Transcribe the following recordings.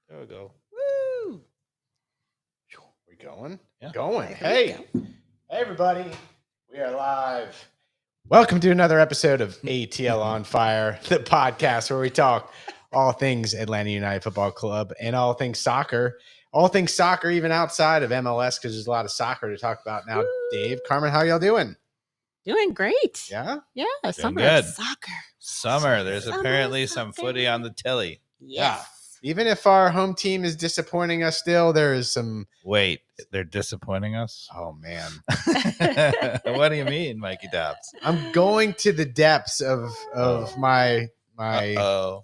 There we go. Woo! We going? Yeah. Going. Here Hey. we Hey, everybody. We are live. Welcome to another episode of ATL on Fire, the podcast where we talk all things Atlanta United Football Club and all things soccer. All things soccer, even outside of MLS, because there's a lot of soccer to talk about now. Woo. Dave, Carmen, how y'all doing? Doing great. Yeah? Yeah, summer good. of soccer. Summer. There's Summer apparently some soccer. footy on the telly. Yes. Even if our home team is disappointing us still, there is some... Wait, they're disappointing us? Oh, man. What do you mean, Mikey Dobbs? I'm going to the depths of my Oh,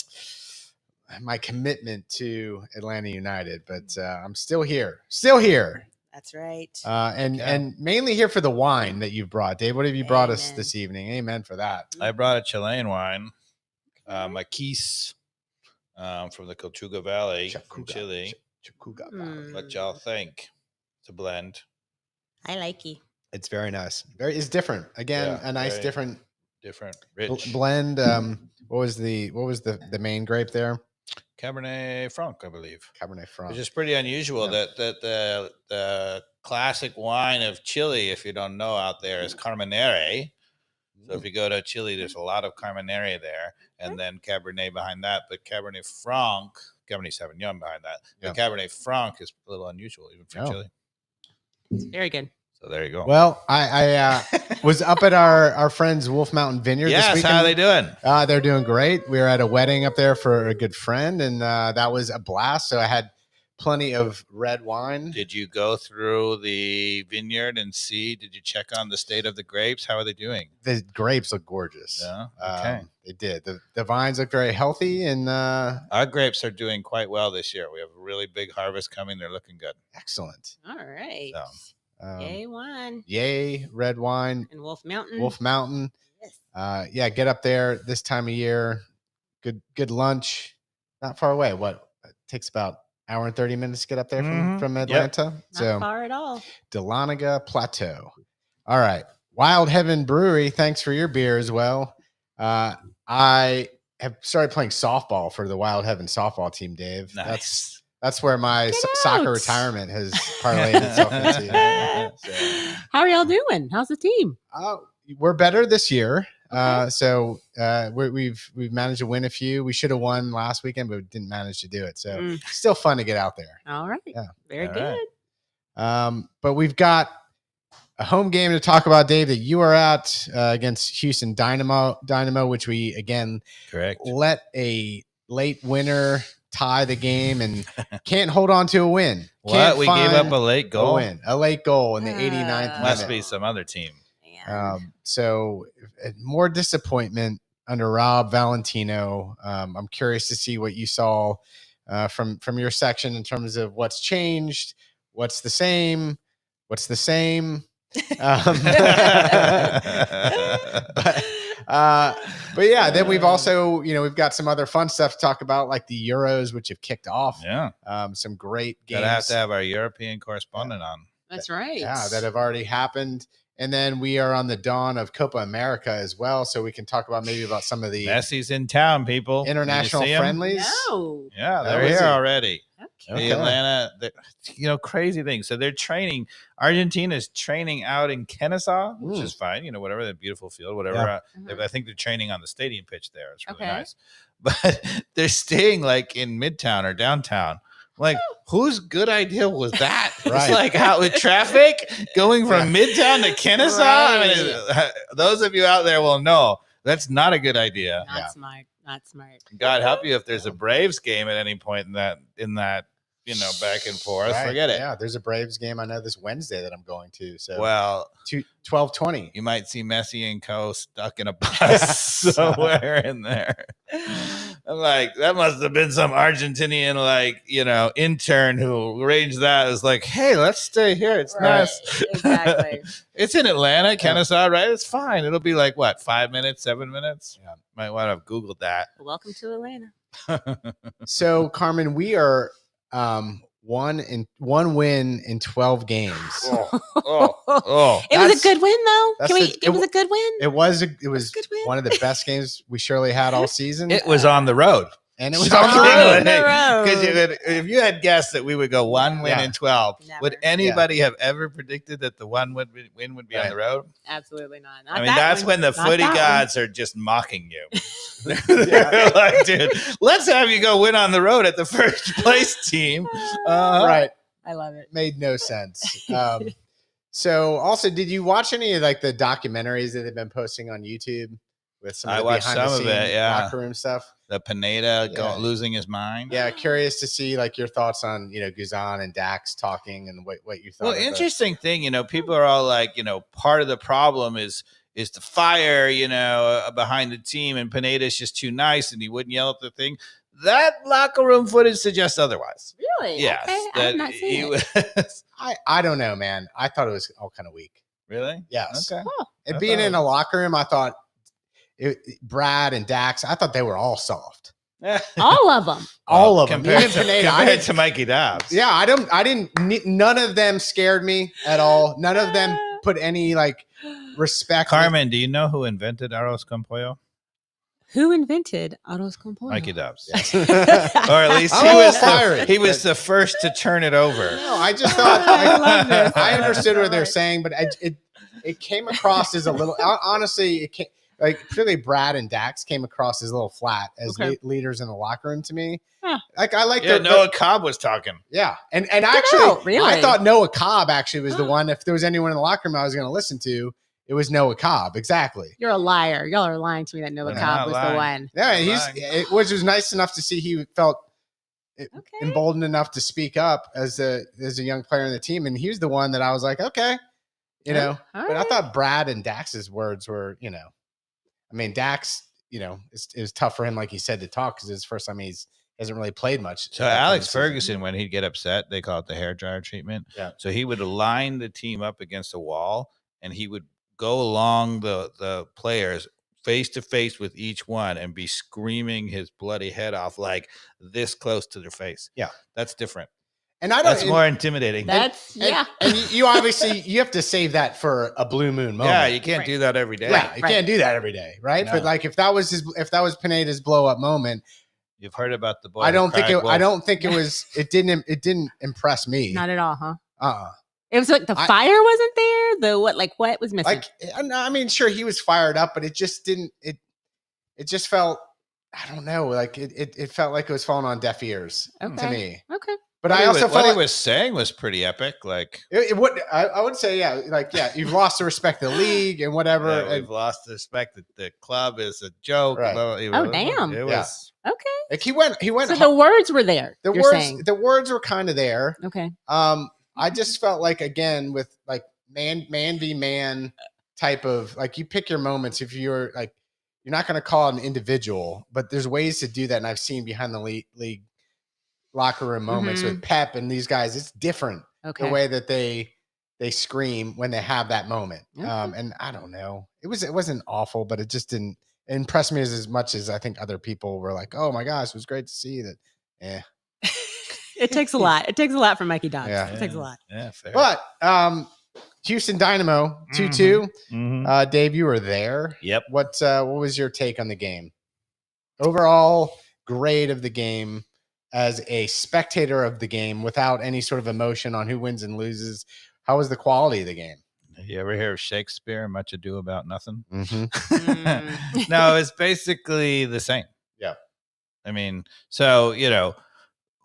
my commitment to Atlanta United, but I'm still here. Still here. That's right. And mainly here for the wine that you've brought. Dave, what have you brought us Amen. this evening? Amen for that. I brought a Chilean wine, Maquis, from the Colchuga Valley in Chacuga. Chile. Chacuga. What y'all think? It's a blend. I like you. It's very nice. It's different. Again, Yeah, a nice very different Rich. blend. What was the main grape there? Cabernet Franc, I believe. Cabernet Franc. Which is pretty unusual Yeah. that the classic wine of Chile, if you don't know out there, is Carmenere. So if you go to Chile, there's a lot of Carmenere there, and then Cabernet behind that. But Cabernet Franc, Cabernet Sauvignon behind that. Yeah. But Cabernet Franc is a little unusual even for Oh. Chile. It's very good. So there you go. Well, I was up at our friends Wolf Mountain Vineyard this yes, weekend. how are they doing? They're doing great. We were at a wedding up there for a good friend, and that was a blast. So I had plenty of red wine. Did you go through the vineyard and see? Did you check on the state of the grapes? How are they doing? The grapes look gorgeous. Yeah. Okay. They did. The vines look very healthy and Our grapes are doing quite well this year. We have a really big harvest coming. They're looking good. excellent. All right. So, Yay, one. Yay, red wine, And Wolf Mountain. Wolf Mountain. Yes. Yeah, get up there this time of year. Good lunch. Not far away. What? It takes about hour and 30 minutes to get up there from Atlanta. Not So far at all. Dahlonega Plateau. All right. Wild Heaven Brewery. Thanks for your beer as well. I have started playing softball for the Wild Heaven softball team, Dave. nice. That's where my Get soccer out. retirement has parlayed itself into. So, How are y'all doing? How's the team? we're better this year. Okay. So we've managed to win a few. We should have won last weekend, but we didn't manage to do it. So still fun to get out there. All right. Yeah. Very All good. right. But we've got a home game to talk about, Dave, that you are at against Houston Dynamo, which we again Correct. let a late winner tie the game and can't hold on to a win. What? Can't We gave find up a late a goal? win, a late goal in the 89th Must minute. be some other team. Man. So more disappointment under Rob Valentino. I'm curious to see what you saw from your section in terms of what's changed, what's the same. But yeah, then we've also, we've got some other fun stuff to talk about, like the Euros, which have kicked off. Yeah. Some great games. Gotta have to have our European correspondent on. That's right. Yeah, that have already happened. And then we are on the dawn of Copa America as well. So we can talk about maybe about some of the Messi's in town, people. international Did you see 'em? friendlies. No. Yeah, That they're was here it. already. Okay. The Atlanta, crazy thing. So they're training. Argentina's training out in Kennesaw, which is fine. Whatever, the beautiful field, whatever. Yeah. I think they're training on the stadium pitch there. It's really Okay. nice. But they're staying like in Midtown or downtown. Like, whose good idea was that? Right. It's like how with traffic going from Midtown to Kennesaw. I mean, those of you out there will know that's not a good idea. Not Yeah. smart. Not smart. God help you if there's a Braves game at any point in that back and forth. Right. Forget it. Yeah, there's a Braves game I know this Wednesday that I'm going to. So Well, 12:20. you might see Messi and co stuck in a bus somewhere in there. I'm like, that must have been some Argentinian intern who arranged that. It was like, hey, let's stay here. It's Right. nice. Exactly. It's in Atlanta, Kennesaw, right? It's fine. It'll be like what, 5 minutes, 7 minutes? Yeah. Might want to have Googled that. Welcome to Atlanta. So Carmen, we are one win in 12 games. Oh. It was That's- a good win, though. that's It was a good win. It was a good win. one of the best games we surely had all season. It was on the road. and it was on the Shockingly, road. On the road. because if you had guessed that we would go one win Yeah. in 12, would Never. anybody have ever predicted that the win would be on Right. the road? Absolutely not. I mean, that's when the Not footy that one. gods are just mocking you. They're like, dude, let's have you go win on the road at the first place team. Right. I love it. Made no sense. So also, did you watch any of like the documentaries that they've been posting on YouTube with some of I the watched behind the some of it, scene yeah. locker room stuff? The Pineda Yeah. losing his mind. Yeah, curious to see like your thoughts on Guzan and Dax talking and what you thought. Well, of the- interesting thing, people are all like, part of the problem is the fire, behind the team, and Pineda's just too nice and he wouldn't yell at the thing. That locker room footage suggests otherwise. Really? Yes, Okay. I that have not seen he it. was. I don't know, man. I thought it was all kind of weak. Really? Yes. Okay. And I being thought in a locker room, I thought Brad and Dax, I thought they were all soft. All of them. All of them. compared Even to, Pineda, I compared didn't- to Mikey Dobbs. Yeah, none of them scared me at all. None of them put any like respect. Carmen, do you know who invented arroz con pollo? Who invented arroz con pollo? Mikey Dobbs. Yes. Or at least I'm he a was little fiery, he was but- the first to turn it over. No, I just thought I love this. I understood what they're Right. saying, but it came across as a little honestly. It came, like particularly Brad and Dax came across as a little flat as Okay. leaders in the locker room to me. Huh. Like I like Yeah, their Noah Cobb was talking. yeah, and actually out, really? I thought Noah Cobb actually was the one. If there was anyone in the locker room I was going to listen to, it was Noah Cobb. Exactly. You're a liar. Y'all are lying to me that Noah We're Cobb not was lying. the one. Yeah, Lying. which was nice enough to see he felt Okay. emboldened enough to speak up as a young player in the team, and he was the one that I was like, okay, All But I right. thought Brad and Dax's words were, I mean, Dax, it was tough for him, like he said, to talk because it's the first time he hasn't really played much. So that point Alex of the season. Ferguson, when he'd get upset, they call it the hair dryer treatment. Yeah. So he would line the team up against a wall, and he would go along the players face to face with each one and be screaming his bloody head off like this close to their face. Yeah. That's different. and I don't. That's more intimidating. That's and, and you obviously you have to save that for a blue moon moment. Yeah, you can't Right. do that every day. Yeah, you Right. can't do that every day, right? No. But like if that was Pineda's blow up moment, You've heard about the boy. I who don't think cried wolf. I don't think it was. It didn't impress me. not at all, huh? Uh-uh. It was like the fire wasn't there. The what was missing? Like I mean, sure he was fired up, but it just didn't. It just felt. I don't know. Like it felt like it was falling on deaf ears to Okay. me. Okay. But What I he also was, felt what like, he was saying was pretty epic. Like, it would. I would say yeah, you've lost the respect of the league and whatever. yeah, and we've lost the respect that the club is a joke. Right. Oh, damn. It Yeah. was. Okay. like he went. So the words were there. the you're words. saying. The words were kind of there. Okay. I just felt like again with like man v man type of like you pick your moments if you're like you're not going to call it an individual, but there's ways to do that, and I've seen behind the league locker room moments with Pep and these guys. It's different Okay. the way that they scream when they have that moment. Okay. And I don't know, it wasn't awful, but it just didn't impress me as much as I think other people were like, oh my gosh, it was great to see that. Yeah. It takes a lot. It takes a lot from Mikey Dobbs. Yeah. It takes a lot. Yeah, fair. But Houston Dynamo 2-2. Mhm. Dave, you were there. Yep. What was your take on the game? Overall grade of the game as a spectator of the game without any sort of emotion on who wins and loses. How was the quality of the game? You ever hear of Shakespeare? Much Ado About Nothing. Mm. No, it's basically the same. Yeah. I mean, so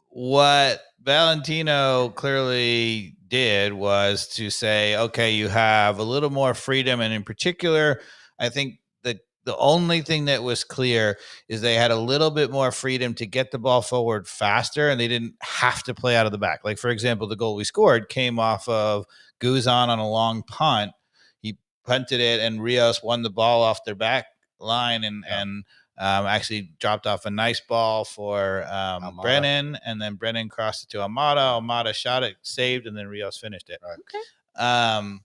what Valentino clearly did was to say, okay, you have a little more freedom, and in particular, I think the only thing that was clear is they had a little bit more freedom to get the ball forward faster, and they didn't have to play out of the back. Like, for example, the goal we scored came off of Guzan on a long punt. He punted it, and Rios won the ball off their back line and actually dropped off a nice ball for Brennan, and then Brennan crossed it to Almada. Almada shot it, saved, and then Rios finished it. Right. Okay.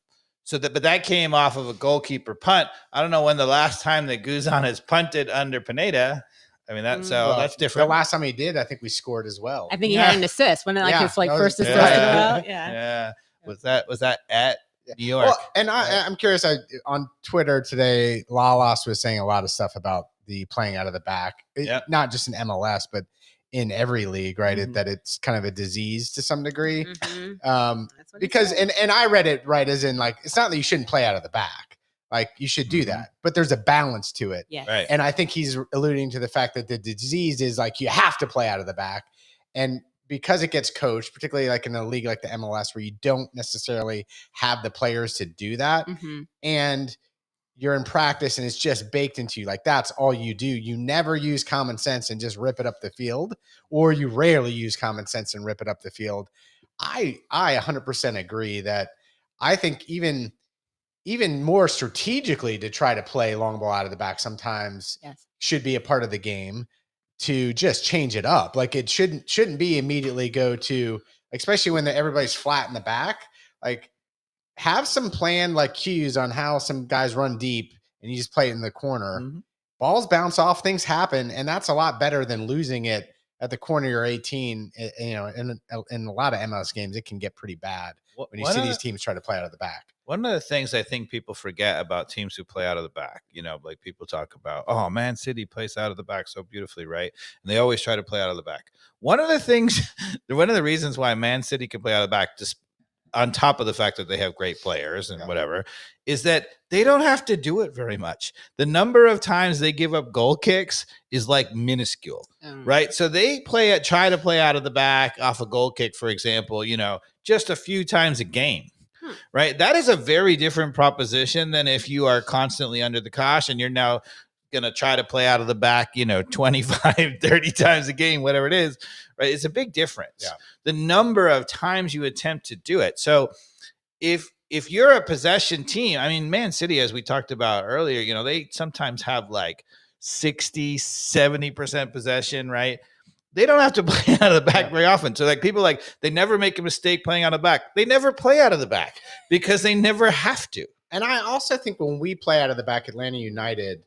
But that came off of a goalkeeper punt. I don't know when the last time that Guzan has punted under Pineda. I mean, that's The different. last time he did, I think we scored as well. I think he had an assist. When Yeah, his that was- first assist yeah. in a row. Yeah. Yeah. Was that at New York? Well, and I'm curious. On Twitter today, Lalas was saying a lot of stuff about the playing out of the back, Yep. not just in MLS, but in every league, right? That it's kind of a disease to some degree. Mhm. That's what it Because says. and I read it right as in like it's not that you shouldn't play out of the back, like you should do that, but there's a balance to it. Yes. Right. And I think he's alluding to the fact that the disease is like you have to play out of the back, and because it gets coached, particularly like in a league like the MLS where you don't necessarily have the players to do that, Mhm. and you're in practice and it's just baked into you. Like that's all you do. You never use common sense and just rip it up the field, or you rarely use common sense and rip it up the field. I 100% agree that I think even more strategically to try to play long ball out of the back sometimes Yes. should be a part of the game to just change it up. Like it shouldn't be immediately go to, especially when everybody's flat in the back, like have some plan like cues on how some guys run deep and you just play it in the corner. Balls bounce off, things happen, and that's a lot better than losing it at the corner of your 18. You know, in a lot of MLS games, it can get pretty bad when you see these teams try to play out of the back. One of the things I think people forget about teams who play out of the back, like people talk about, oh, Man City plays out of the back so beautifully, right? And they always try to play out of the back. One of the reasons why Man City can play out of the back, just on top of the fact that they have great players and whatever, is that they don't have to do it very much. The number of times they give up goal kicks is like minuscule, right? So they try to play out of the back off a goal kick, for example, just a few times a game. Right. That is a very different proposition than if you are constantly under the cosh and you're now going to try to play out of the back, 25, 30 times a game, whatever it is. Right. It's a big difference. Yeah. The number of times you attempt to do it. So if you're a possession team, I mean, Man City, as we talked about earlier, they sometimes have like 60, 70% possession, right? They don't have to play out of the back very often. So like people they never make a mistake playing out of the back. They never play out of the back because they never have to. And I also think when we play out of the back, Atlanta United,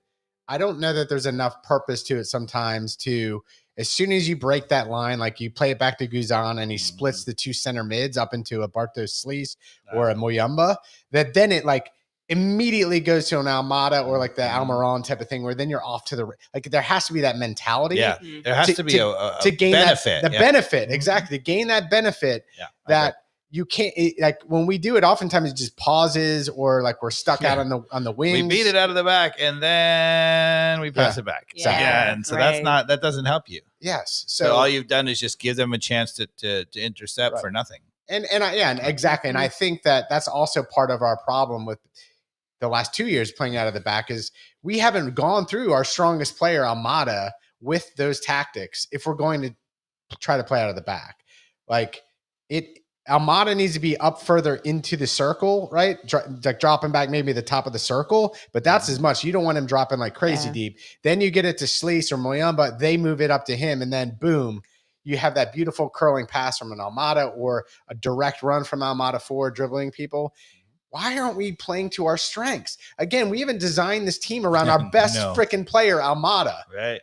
I don't know that there's enough purpose to it sometimes to, as soon as you break that line, like you play it back to Guzan and he splits the two center mids up into a Bartos Slice or a Moyamba, that then it like immediately goes to an Almada or like the Almiron type of thing, where then you're off to there has to be that mentality. Yeah, there has to be a gain benefit. Benefit, exactly. To gain that benefit that you can't, like when we do it, oftentimes it just pauses or like we're stuck out on the wings. We beat it out of the back and then we pass it back. And so that doesn't help you. Yes. So all you've done is just give them a chance to intercept for nothing. And exactly. And I think that that's also part of our problem with the last 2 years playing out of the back is we haven't gone through our strongest player, Almada, with those tactics. If we're going to try to play out of the back, Almada needs to be up further into the circle, right? Like dropping back maybe the top of the circle, but that's as much. You don't want him dropping like crazy deep. Then you get it to Slice or Moyamba, they move it up to him, and then boom, you have that beautiful curling pass from an Almada or a direct run from Almada forward dribbling people. Why aren't we playing to our strengths? Again, we haven't designed this team around our best freaking player, Almada. Right.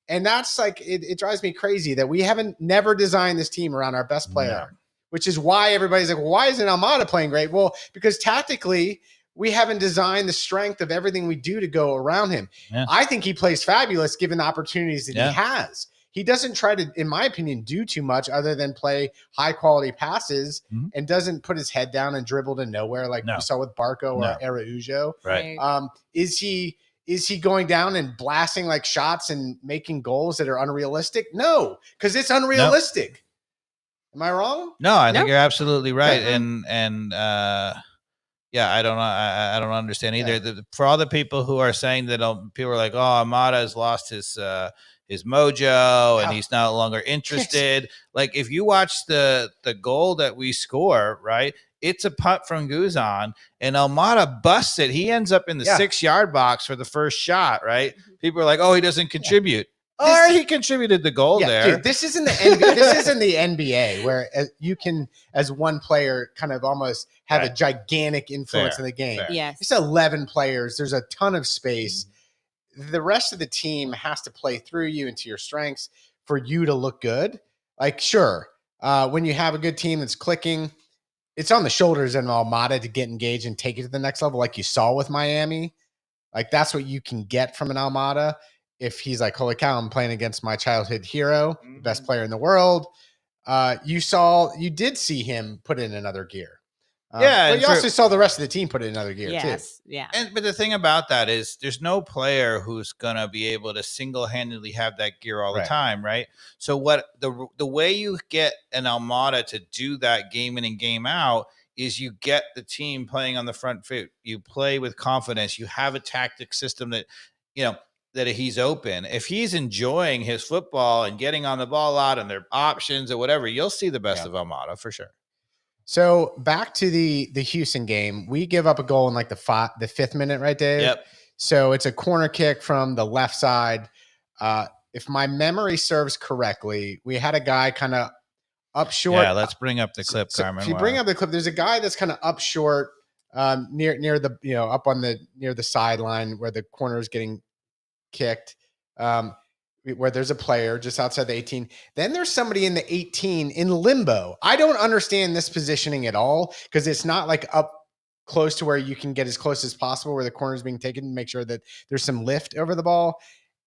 And that's like, it drives me crazy that we never designed this team around our best player, which is why everybody's like, well, why isn't Almada playing great? Well, because tactically, we haven't designed the strength of everything we do to go around him. Yeah. I think he plays fabulous given the opportunities that he has. He doesn't try to, in my opinion, do too much other than play high quality passes and doesn't put his head down and dribble to nowhere like we saw with Barco or Araujo. Right. Is he going down and blasting like shots and making goals that are unrealistic? No, because it's unrealistic. Am I wrong? No, I think you're absolutely right. And I don't understand either. For all the people who are saying that people are like, oh, Almada has lost his mojo and he's no longer interested. Like if you watch the goal that we score, right? It's a punt from Guzan and Almada busts it. He ends up in the 6-yard box for the first shot, right? People are like, oh, he doesn't contribute. He contributed the goal there. Dude, this isn't the NBA. This isn't the NBA where you can, as one player, kind of almost have a gigantic influence in the game. Yes, it's 11 players. There's a ton of space. The rest of the team has to play through you into your strengths for you to look good. Like, sure, when you have a good team that's clicking, it's on the shoulders of Almada to get engaged and take it to the next level, like you saw with Miami. Like that's what you can get from an Almada. if he's like, holy cow, I'm playing against my childhood hero, the best Mhm. player in the world. You did see him put in another gear. Yeah, but and you also saw the rest of the team put in another gear too. Yes. Yeah. But the thing about that is there's no player who's gonna be able to single-handedly have that gear all the Right. time, right? So what the way you get an Almada to do that game in and game out is you get the team playing on the front foot. You play with confidence. You have a tactic system that, that he's open. If he's enjoying his football and getting on the ball a lot and their options or whatever, you'll see the best of Almada for sure. So back to the Houston game, we give up a goal in like the 5th minute, right, Dave? Yep. So it's a corner kick from the left side. If my memory serves correctly, we had a guy kind of up short. Yeah, let's bring up the clip, Carmen. If you bring up the clip, there's a guy that's kind of up short, near the up on the near the sideline where the corner is getting kicked. Where there's a player just outside the 18. Then there's somebody in the 18 in limbo. I don't understand this positioning at all because it's not like up close to where you can get as close as possible where the corner is being taken to make sure that there's some lift over the ball.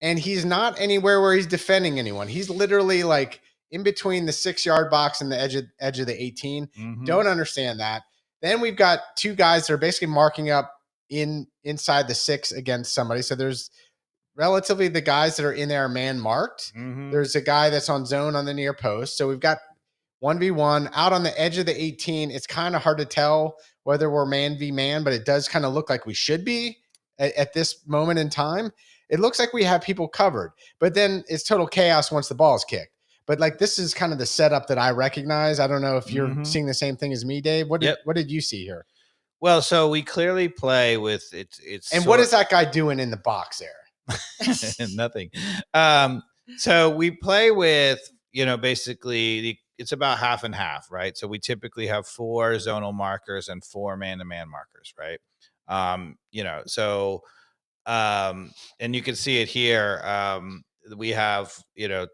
And he's not anywhere where he's defending anyone. He's literally like in between the 6-yard box and the edge of the 18. Mhm. Don't understand that. Then we've got two guys that are basically marking up inside the 6 against somebody. So there's relatively the guys that are in there are man marked. Mhm. There's a guy that's on zone on the near post. So we've got 1v1 out on the edge of the 18. It's kind of hard to tell whether we're man v man, but it does kind of look like we should be at this moment in time. It looks like we have people covered, but then it's total chaos once the ball is kicked. But like this is kind of the setup that I recognize. I don't know if you're seeing the same thing as me, Dave. What did you see here? Well, so we clearly play with it's. And what is that guy doing in the box there? Nothing. So we play with, basically it's about half and half, right? So we typically have 4 zonal markers and 4 man-to-man markers, right? And you can see it here. We have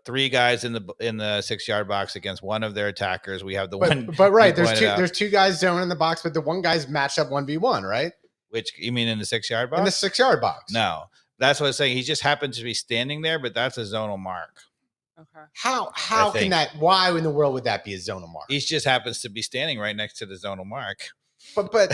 3 guys in the 6-yard box against one of their attackers. We have the one, but right, there's 2 guys zone in the box, but the one guy's matched up 1v1, right? Which you mean in the 6-yard box? In the 6-yard box. No. That's what I'm saying. He just happens to be standing there, but that's a zonal mark. Okay. How can that? Why in the world would that be a zonal mark? He just happens to be standing right next to the zonal mark. But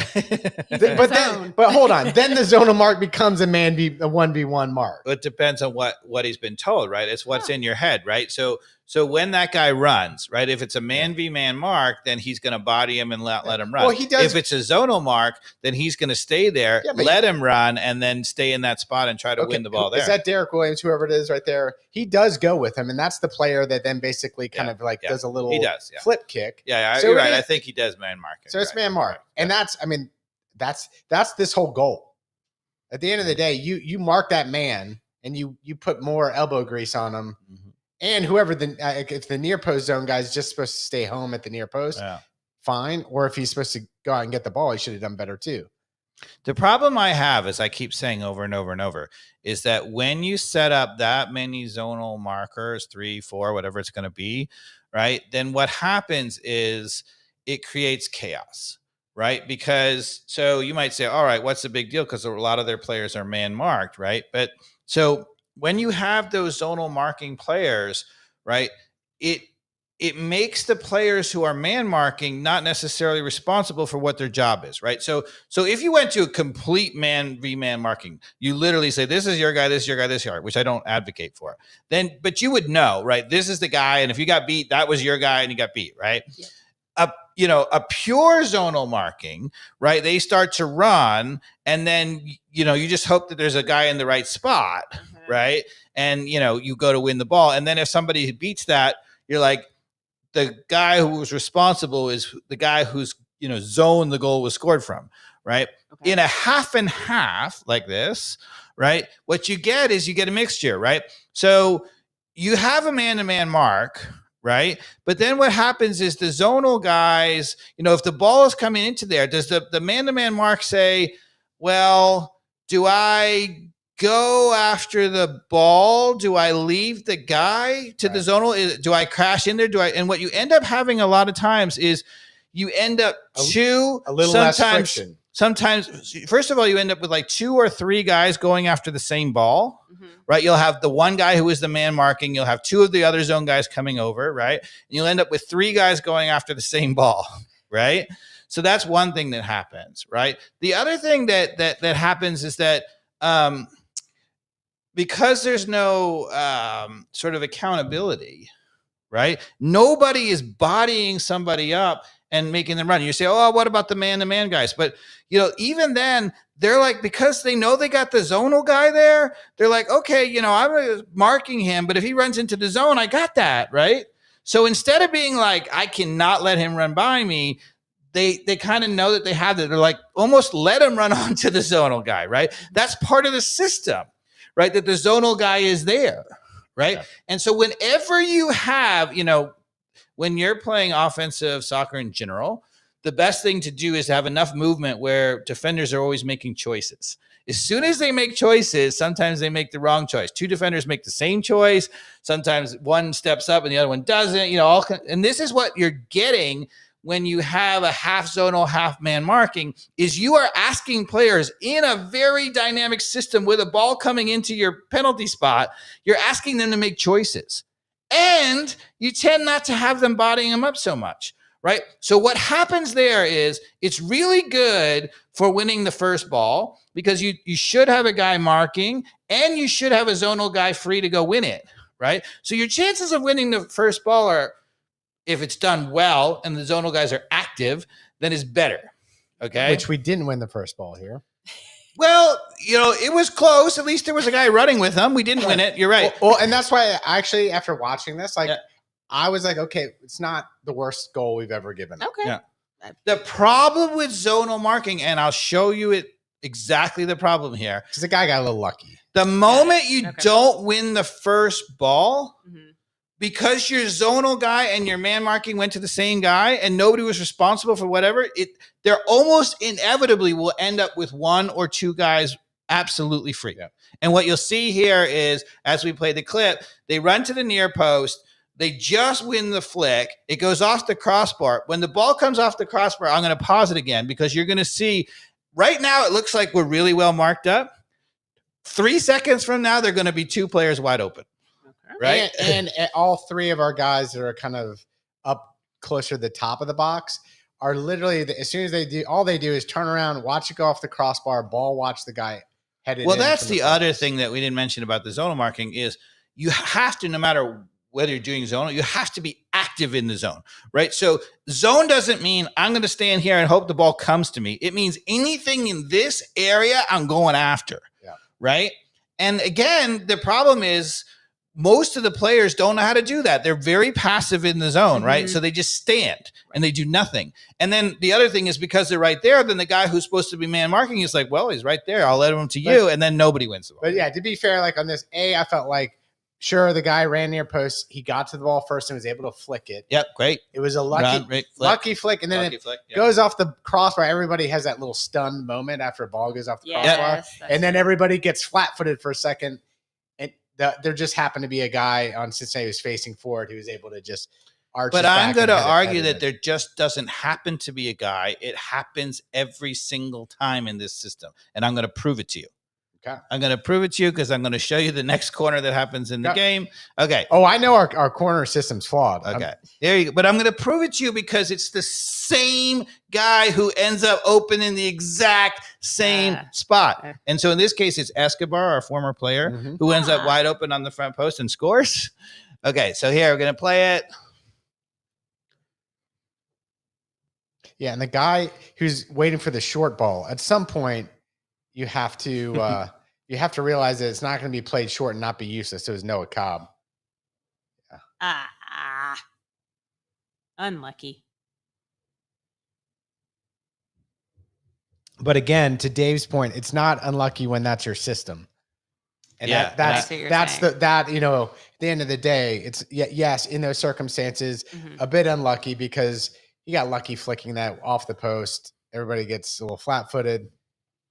hold on. Then the zonal mark becomes a 1v1 mark. It depends on what he's been told, right? It's what's in your head, right? So when that guy runs, right? If it's a man v man mark, then he's going to body him and let him run. Well, he does. If it's a zonal mark, then he's going to stay there, let him run, and then stay in that spot and try to win the ball there. Is that Derek Williams, whoever it is right there? He does go with him, and that's the player that then basically kind of like does a little flip kick. Yeah, so you're right. I think he does man marking. So it's man mark. And that's this whole goal. At the end of the day, you mark that man and you put more elbow grease on him. Mm-hmm. And whoever if the near post zone guy is just supposed to stay home at the near post, fine. Or if he's supposed to go out and get the ball, he should have done better too. The problem I have, as I keep saying over and over and over, is that when you set up that many zonal markers, 3, 4, whatever it's going to be, right? Then what happens is it creates chaos. Right? Because so you might say, all right, what's the big deal? Because a lot of their players are man marked, right? But so when you have those zonal marking players, right, it makes the players who are man marking not necessarily responsible for what their job is, right? So if you went to a complete man v man marking, you literally say, this is your guy, this is your guy, this is your guy, which I don't advocate for. But you would know, right? This is the guy, and if you got beat, that was your guy, and you got beat, right? Yeah. A pure zonal marking, right? They start to run, and then, you just hope that there's a guy in the right spot, right? And, you go to win the ball. And then if somebody beats that, you're like, the guy who was responsible is the guy who's, zone the goal was scored from, right? Okay. In a half and half like this, right? What you get is you get a mixture, right? So you have a man-to-man mark, right? But then what happens is the zonal guys, if the ball is coming into there, does the man-to-man mark say, well, do I go after the ball? Do I leave the guy to the zonal? Do I crash in there? And what you end up having a lot of times is you end up a little less friction. sometimes, first of all, you end up with like 2 or 3 guys going after the same ball, right? You'll have the one guy who is the man marking. You'll have 2 of the other zone guys coming over, right? And you'll end up with 3 guys going after the same ball, right? So that's one thing that happens, right? The other thing that happens is that because there's no sort of accountability, right? Nobody is bodying somebody up and making them run. You say, oh, what about the man-to-man guys? But, even then, they're like, because they know they got the zonal guy there, they're like, okay, I'm marking him, but if he runs into the zone, I got that, right? So instead of being like, I cannot let him run by me, they kind of know that they have that. They're like, almost let him run onto the zonal guy, right? That's part of the system, right? That the zonal guy is there. Right. Yeah. And so whenever you have, when you're playing offensive soccer in general, the best thing to do is to have enough movement where defenders are always making choices. As soon as they make choices, sometimes they make the wrong choice. 2 defenders make the same choice. Sometimes one steps up and the other one doesn't, and this is what you're getting when you have a half zonal, half man marking, is you are asking players in a very dynamic system with a ball coming into your penalty spot, you're asking them to make choices. And you tend not to have them bodying them up so much, right? So what happens there is it's really good for winning the first ball because you should have a guy marking and you should have a zonal guy free to go win it, right? So your chances of winning the first ball are, if it's done well and the zonal guys are active, then it's better. Okay. Which we didn't win the first ball here. Well, it was close. At least there was a guy running with them. We didn't win it. You're right. Well, and that's why actually after watching this, I was like, okay, it's not the worst goal we've ever given. Okay. Yeah. The problem with zonal marking, and I'll show you it exactly the problem here. Because the guy got a little lucky. The moment you don't win the first ball, because your zonal guy and your man marking went to the same guy and nobody was responsible for whatever, they're almost inevitably will end up with 1 or 2 guys absolutely free. Yeah. And what you'll see here is, as we play the clip, they run to the near post. They just win the flick. It goes off the crossbar. When the ball comes off the crossbar, I'm going to pause it again because you're going to see right now it looks like we're really well marked up. 3 seconds from now, they're going to be 2 players wide open. Right. And all 3 of our guys that are kind of up closer to the top of the box are literally, as soon as they do, all they do is turn around, watch it go off the crossbar, ball, watch the guy headed. Well, that's the other thing that we didn't mention about the zonal marking is you have to, no matter whether you're doing zonal, you have to be active in the zone, right? So zone doesn't mean I'm going to stand here and hope the ball comes to me. It means anything in this area I'm going after, right? And again, the problem is, most of the players don't know how to do that. They're very passive in the zone, right? So they just stand and they do nothing. And then the other thing is because they're right there, then the guy who's supposed to be man marking is like, well, he's right there. I'll let him to you. And then nobody wins the ball. But yeah, to be fair, like on this I felt like, sure, the guy ran near post. He got to the ball first and was able to flick it. Yep, great. It was a lucky flick. And then goes off the crossbar. Everybody has that little stunned moment after a ball goes off the crossbar. And then everybody gets flat-footed for a second. There just happened to be a guy on Cincinnati who was facing forward who was able to just arch. But I'm going to argue that there just doesn't happen to be a guy. It happens every single time in this system. And I'm going to prove it to you. Okay. I'm going to prove it to you because I'm going to show you the next corner that happens in the game. Okay. Oh, I know our corner system's flawed. Okay. There you go. But I'm going to prove it to you because it's the same guy who ends up opening the exact same spot. And so in this case, it's Escobar, our former player, who ends up wide open on the front post and scores. Okay. So here we're going to play it. Yeah. And the guy who's waiting for the short ball, at some point, you have to realize that it's not going to be played short and not be useless. So it's Noah Cobb. Yeah. Unlucky. But again, to Dave's point, it's not unlucky when that's your system. And that's at the end of the day, it's yes, in those circumstances, a bit unlucky because he got lucky flicking that off the post. Everybody gets a little flat-footed.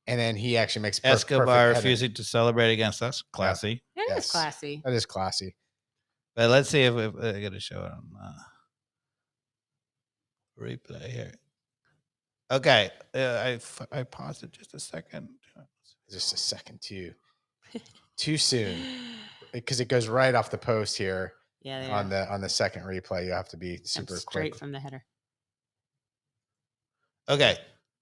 And then he actually makes Escobar refusing to celebrate against us. Classy. That is classy. That is classy. But let's see if I got to show it on replay here. Okay. I paused it just a second. Just a second, too soon, because it goes right off the post here. Yeah, On the second replay, you have to be super straight quick. from the header. Okay.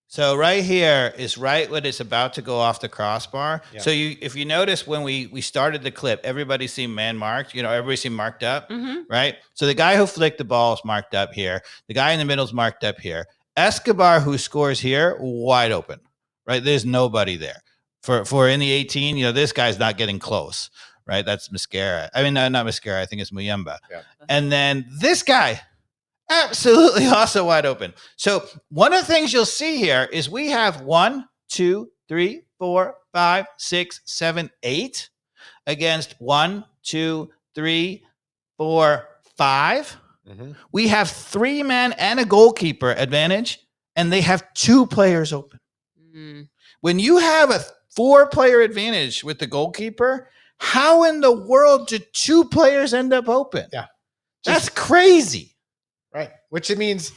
So right here is right when it's about to go off the crossbar. Yeah. So if you notice when we started the clip, everybody seemed man marked. Everybody seemed marked up, right? So the guy who flicked the ball is marked up here. The guy in the middle is marked up here. Escobar, who scores here, wide open, right? There's nobody there. For in the 18, this guy's not getting close, right? That's Mascara. I mean, not Mascara. I think it's Muyemba. Yeah. And then this guy, absolutely also wide open. So one of the things you'll see here is we have 1, 2, 3, 4, 5, 6, 7, 8 against 1, 2, 3, 4, 5. We have 3 men and a goalkeeper advantage, and they have 2 players open. When you have a 4-player advantage with the goalkeeper, how in the world did 2 players end up open? Yeah. That's crazy. Right. Which it means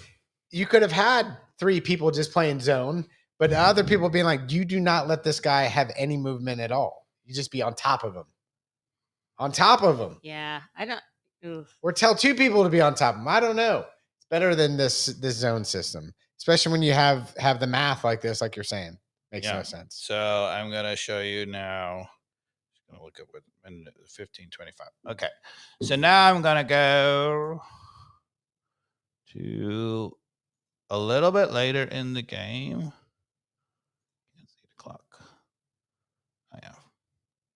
you could have had 3 people just playing zone, but other people being like, you do not let this guy have any movement at all. You just be on top of him. On top of him. Yeah. I don't. Oof. Or tell 2 people to be on top of him. I don't know. It's better than this zone system, especially when you have the math like this, like you're saying. Makes no sense. So I'm going to show you now. Just going to look up with 15:25. Okay. So now I'm going to go to a little bit later in the game. Can't see the clock.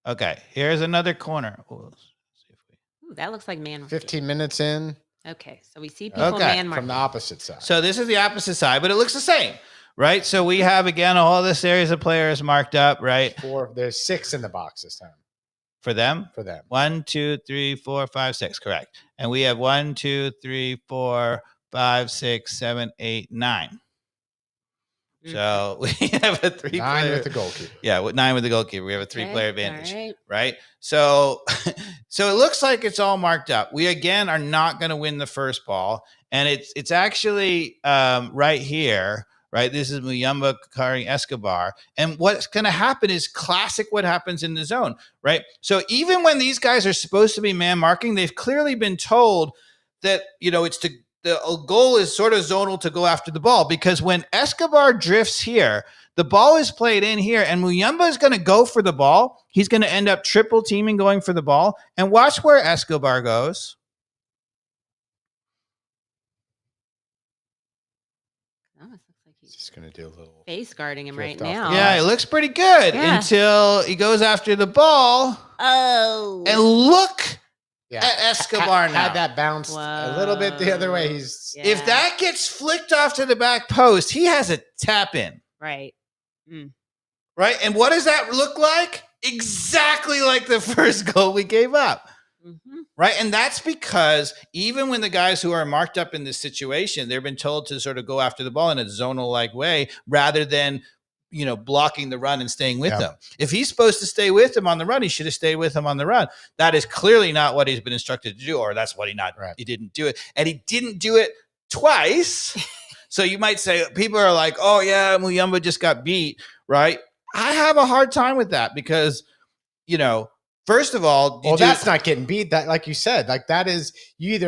Okay, here's another corner. Ooh, see if Ooh, that looks like man. 15 minutes in. Okay, so we see people man marking from the opposite side. So this is the opposite side, but it looks the same, right? So we have again all this series of players marked up, right? There's 6 in the box this time. For them? For them. 1, 2, 3, 4, 5, 6. Correct. And we have 1, 2, 3, 4, 5, 6, 7, 8, 9. So we have a 3-player. 9 with the goalkeeper. Yeah, 9 with the goalkeeper. We have a 3-player advantage, right? So it looks like it's all marked up. We again are not going to win the first ball, and it's actually right here. Right, this is Muyemba carrying Escobar, and what's going to happen is classic what happens in the zone. Right, so even when these guys are supposed to be man marking, they've clearly been told that it's the goal is sort of zonal to go after the ball, because when Escobar drifts here, the ball is played in here, and Muyemba is going to go for the ball. He's going to end up triple teaming going for the ball, and watch where Escobar goes. Almost looks like he's just going to do a little face guarding him right now. Yeah, it looks pretty good until he goes after the ball. Oh, and look. Yeah. Escobar now. Had that bounced a little bit the other way. If that gets flicked off to the back post, he has a tap in. Right. Right. And what does that look like? Exactly like the first goal we gave up. Right. And that's because even when the guys who are marked up in this situation, they've been told to sort of go after the ball in a zonal like way rather than blocking the run and staying with them. If he's supposed to stay with him on the run, he should have stayed with him on the run. That is clearly not what he's been instructed to do, or that's what he didn't do it. And he didn't do it twice. So you might say, people are like, oh yeah, Muyemba just got beat, right? I have a hard time with that because, first of all, that's not getting beat. That, like you said, like that is you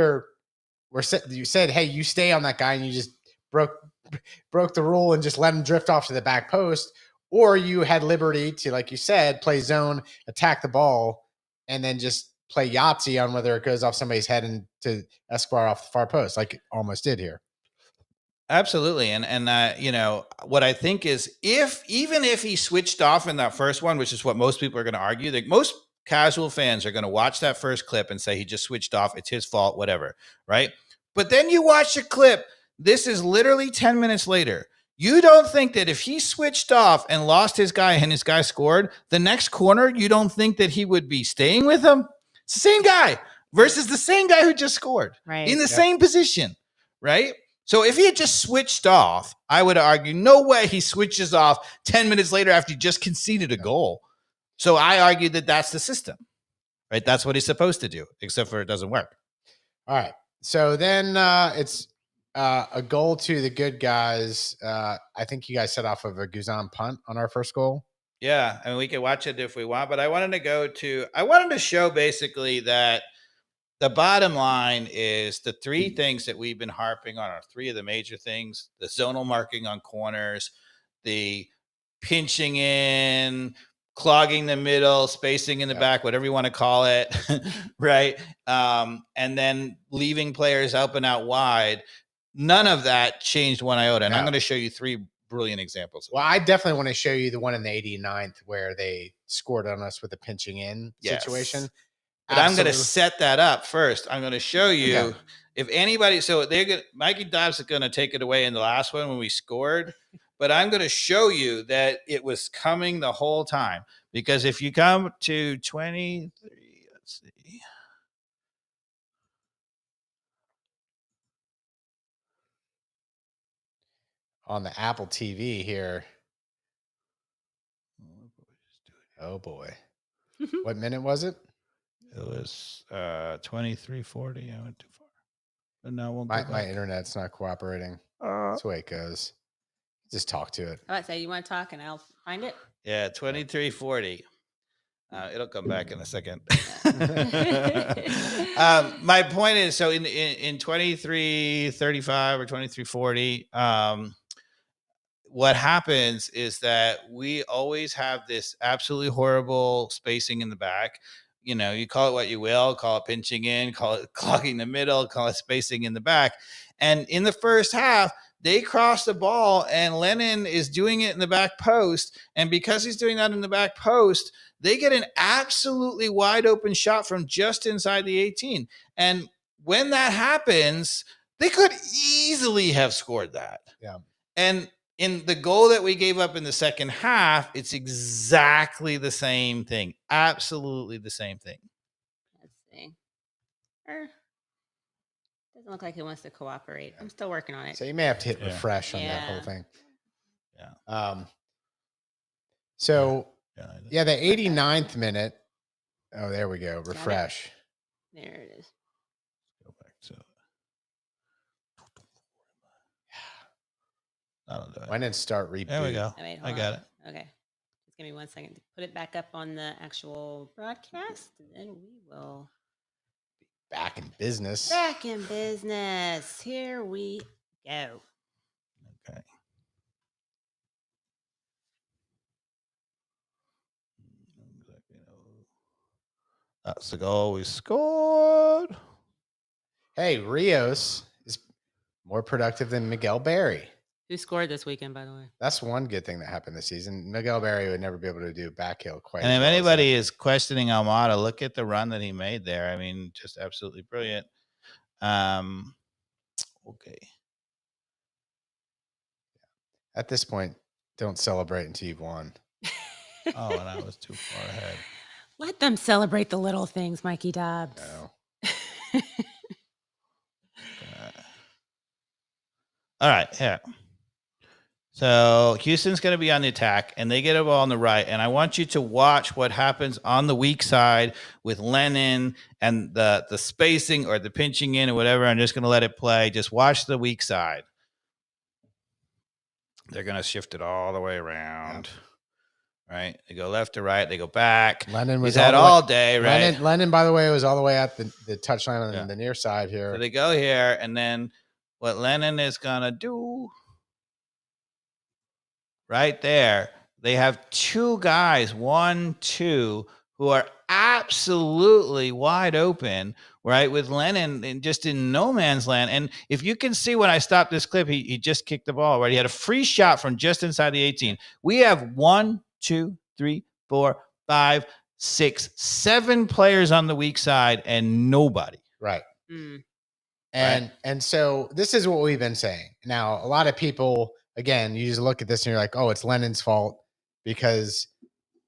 said, hey, you stay on that guy and you just broke the rule and just let him drift off to the back post, or you had liberty to, like you said, play zone, attack the ball, and then just play Yahtzee on whether it goes off somebody's head and to Escobar off the far post, like it almost did here. Absolutely. And what I think is even if he switched off in that first one, which is what most people are going to argue, that most casual fans are going to watch that first clip and say he just switched off, it's his fault, whatever, right? But then you watch the clip. This is literally 10 minutes later. You don't think that if he switched off and lost his guy and his guy scored, the next corner, you don't think that he would be staying with him? It's the same guy versus the same guy who just scored in the same position, right? So if he had just switched off, I would argue no way he switches off 10 minutes later after he just conceded a goal. So I argue that that's the system, right? That's what he's supposed to do, except for it doesn't work. All right. So then it's A goal to the good guys. I think you guys set off of a Guzan punt on our first goal. Yeah, I mean, we can watch it if we want, but I wanted to show basically that the bottom line is the three things that we've been harping on are three of the major things: the zonal marking on corners, the pinching in, clogging the middle, spacing in the back, whatever you want to call it, right? And then leaving players open out wide. None of that changed one iota. And I'm going to show you three brilliant examples. Well, I definitely want to show you the one in the 89th where they scored on us with a pinching in situation. But I'm going to set that up first. I'm going to show you if anybody. So Mikey Dobbs is going to take it away in the last one when we scored. But I'm going to show you that it was coming the whole time, because if you come to 23, let's see. On the Apple TV here. Oh boy. What minute was it? It was 23:40. I went too far. But now we'll my internet's not cooperating. That's the way it goes. Just talk to it. I would say you want to talk and I'll find it. Yeah, 23:40. It'll come back in a second. My point is, so in 23:35 or 23:40, what happens is that we always have this absolutely horrible spacing in the back. You know, you call it what you will, call it pinching in, call it clogging the middle, call it spacing in the back. And in the first half, they cross the ball and Lennon is doing it in the back post. And because he's doing that in the back post, they get an absolutely wide open shot from just inside the 18. And when that happens, they could easily have scored that. Yeah. And in the goal that we gave up in the second half, it's exactly the same thing. Absolutely the same thing. Let's see. Doesn't look like he wants to cooperate. I'm still working on it. So you may have to hit refresh on that whole thing. Yeah. So the 89th minute. Oh, there we go. Refresh. There it is. Go back to that'll do it. Why didn't start reboot? There we go. I got it. Okay. Just give me 1 second to put it back up on the actual broadcast, and then we will be back in business. Back in business. Here we go. Okay. That's the goal we scored. Hey, Rios is more productive than Miguel Berry. Who scored this weekend, by the way? That's one good thing that happened this season. Miguel Berry would never be able to do back heel quite. And if anybody is questioning Almada, look at the run that he made there. I mean, just absolutely brilliant. Okay. At this point, don't celebrate until you've won. Oh, and I was too far ahead. Let them celebrate the little things, Mikey Dobbs. No. All right, here. So Houston's going to be on the attack, and they get a ball on the right. And I want you to watch what happens on the weak side with Lennon and the spacing or the pinching in or whatever. I'm just going to let it play. Just watch the weak side. They're going to shift it all the way around. Right? They go left to right. They go back. Lennon was all day, right? Lennon, by the way, was all the way at the touchline on the near side here. So they go here, and then what Lennon is going to do right there, they have two guys, 1, 2, who are absolutely wide open, right? With Lennon just in no man's land. And if you can see when I stopped this clip, he just kicked the ball, right? He had a free shot from just inside the 18. We have 1, 2, 3, 4, 5, 6, 7 players on the weak side and nobody. Right. Mm. And so this is what we've been saying. Now, a lot of people, again, you just look at this and you're like, oh, it's Lennon's fault because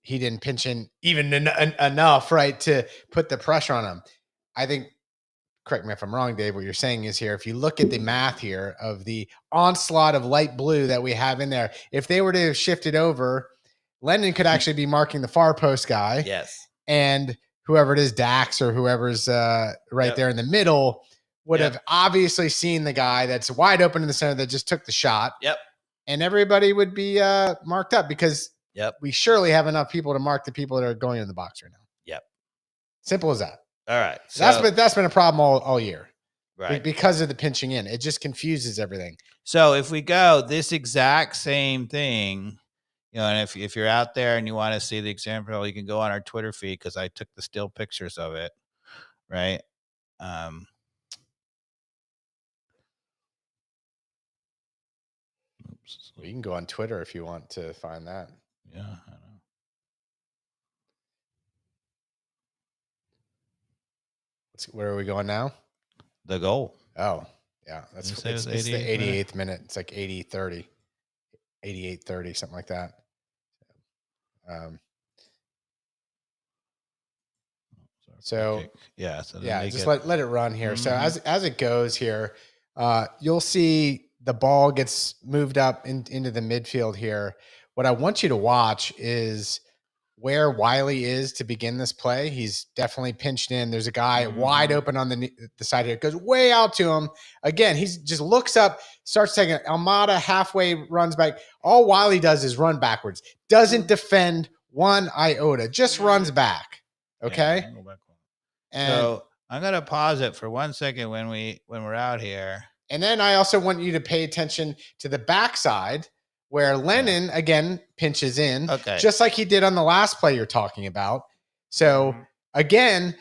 he didn't pinch in even enough, right, to put the pressure on him. I think, correct me if I'm wrong, Dave, what you're saying is here, if you look at the math here of the onslaught of light blue that we have in there, if they were to have shifted over, Lennon could actually be marking the far post guy. Yes. And whoever it is, Dax or whoever's right there in the middle would Yep. have obviously seen the guy that's wide open in the center that just took the shot. Yep. And everybody would be marked up because Yep. we surely have enough people to mark the people that are going in the box right now. Yep. Simple as that. All right. So, That's been a problem all year. right. Because of the pinching in. It just confuses everything. So if we go this exact same thing, and if you're out there and you want to see the example, you can go on our Twitter feed because I took the still pictures of it, right? Oops. Well, you can go on Twitter if you want to find that. Yeah, I know. Where are we going now? The goal. Oh, yeah. Did you say It's it the was 88th 88th minute. It's like 80-30, 88-30, something like that. So yeah, so just let it run here. So as it goes here, you'll see the ball gets moved up into the midfield here. What I want you to watch is where Wiley is to begin this play. He's definitely pinched in. There's a guy wide open on the side here. It goes way out to him. Again, he just looks up, starts taking it. Almada halfway runs back. All Wiley does is run backwards. Doesn't defend one iota. Just runs back. Okay? Yeah, and so I'm going to pause it for 1 second when we're out here. And then I also want you to pay attention to the backside where Lennon, again, pinches in, just like he did on the last play you're talking about. So, again,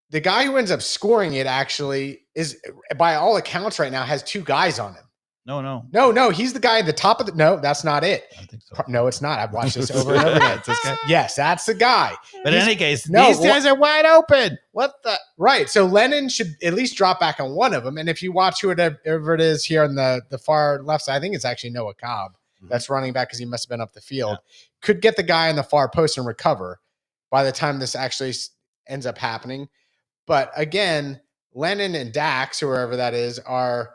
the guy who ends up scoring it actually is, by all accounts right now, has two guys on him. No. He's the guy at the top of the – no, that's not it. I think so. No, it's not. I've watched this over and over again. Yes, that's the guy. But in any case, these guys are wide open. What the – Right. So Lennon should at least drop back on one of them. And if you watch whoever it is here on the far left side, I think it's actually Noah Cobb that's running back because he must have been up the field, could get the guy in the far post and recover by the time this actually ends up happening. But again, Lennon and Dax, whoever that is, are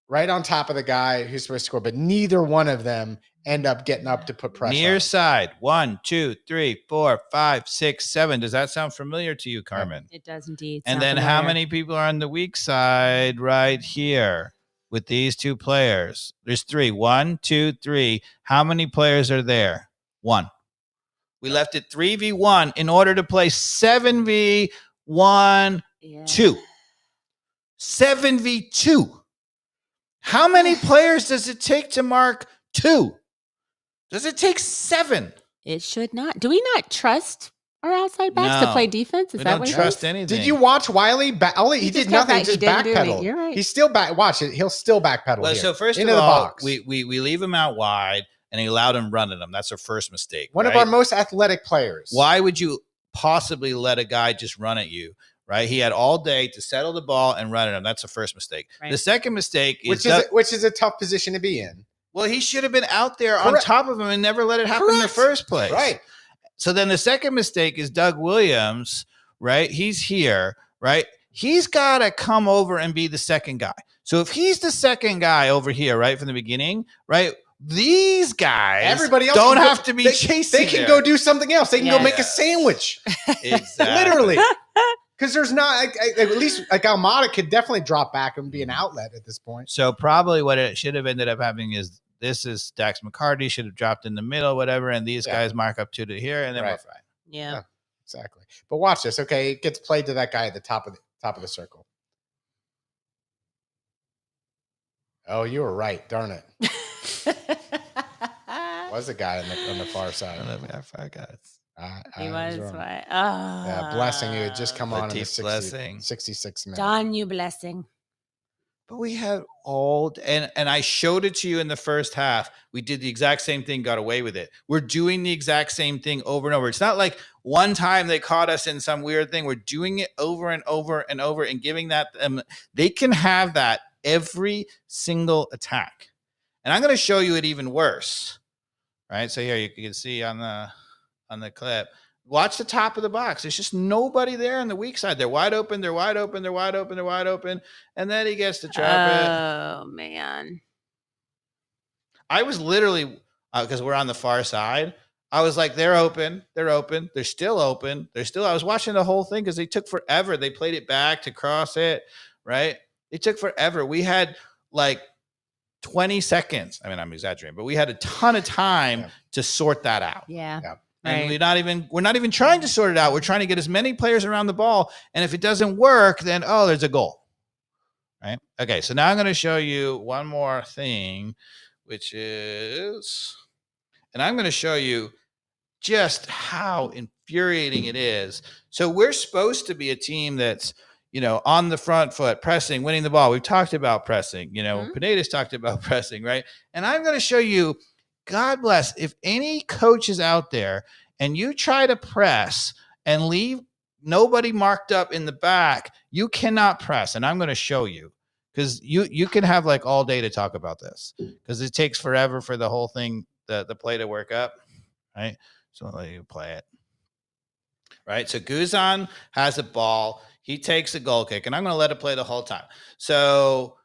right on top of the guy who's supposed to score, but neither one of them end up getting up to put pressure. Near side. 1, 2, 3, 4, 5, 6, 7. Does that sound familiar to you, Carmen? It does indeed. And then how many people are on the weak side right here with these two players? There's 3. 1, 2, 3. How many players are there? 1. We left it 3v1 in order to play 7v1, 2. 7v2. How many players does it take to mark 2? Does it take 7? It should not. Do we not trust our outside backs to play defense? Is that what we don't trust anything? Did you watch Wiley? He did nothing. He just backpedaled. You're right. He's still back. Watch it. He'll still backpedal. Well, so first of all, we leave him out wide and he allowed him running him. That's our first mistake. One of our most athletic players. Why would you possibly let a guy just run at you? Right, he had all day to settle the ball and run at him. That's the first mistake. Right. The second mistake is which is a tough position to be in. Well, he should have been out there on top of him and never let it happen in the first place. Right. So then the second mistake is Doug Williams. Right, he's here. Right, he's got to come over and be the second guy. So if he's the second guy over here, right from the beginning, right. These guys, everybody else don't have to be chasing. They can go do something else. They can go make a sandwich. Exactly. Literally. Because there's not, at least like Almada could definitely drop back and be an outlet at this point. So probably what it should have ended up happening is this is Dax McCarty should have dropped in the middle, whatever, and these guys mark up 2 to here, and then we're fine. Yeah, exactly. But watch this. Okay, it gets played to that guy at the top of the circle. Oh, you were right. Darn it. Was a guy on the far side. Our far guys. He was right. Yeah, blessing. You had just come on in the 66 minute. Don, you blessing. But we had and I showed it to you in the first half. We did the exact same thing, got away with it. We're doing the exact same thing over and over. It's not like one time they caught us in some weird thing. We're doing it over and over and over and giving that. They can have that every single attack. And I'm going to show you it even worse. Right? So here you can see on the clip. Watch the top of the box. There's just nobody there on the weak side. They're wide open. They're wide open. They're wide open. They're wide open. And then he gets to trap it. Oh, man. I was literally, because we're on the far side, I was like, they're open. They're open. They're still open. I was watching the whole thing because they took forever. They played it back to cross it, right? They took forever. We had like 20 seconds. I mean, I'm exaggerating, but we had a ton of time to sort that out. Yeah. Yeah. And we're not even trying to sort it out. We're trying to get as many players around the ball. And if it doesn't work, then, there's a goal. Right. Okay. So now I'm going to show you one more thing, which is, and I'm going to show you just how infuriating it is. So we're supposed to be a team that's, on the front foot, pressing, winning the ball. We've talked about pressing, Pineda's talked about pressing, right? And I'm going to show you, God bless, if any coaches out there and you try to press and leave nobody marked up in the back, you cannot press. And I'm going to show you, because you can have like all day to talk about this, because it takes forever for the whole thing, the play to work up, right? So I'll let you play it. Right. So Guzan has a ball. He takes a goal kick, and I'm going to let it play the whole time. So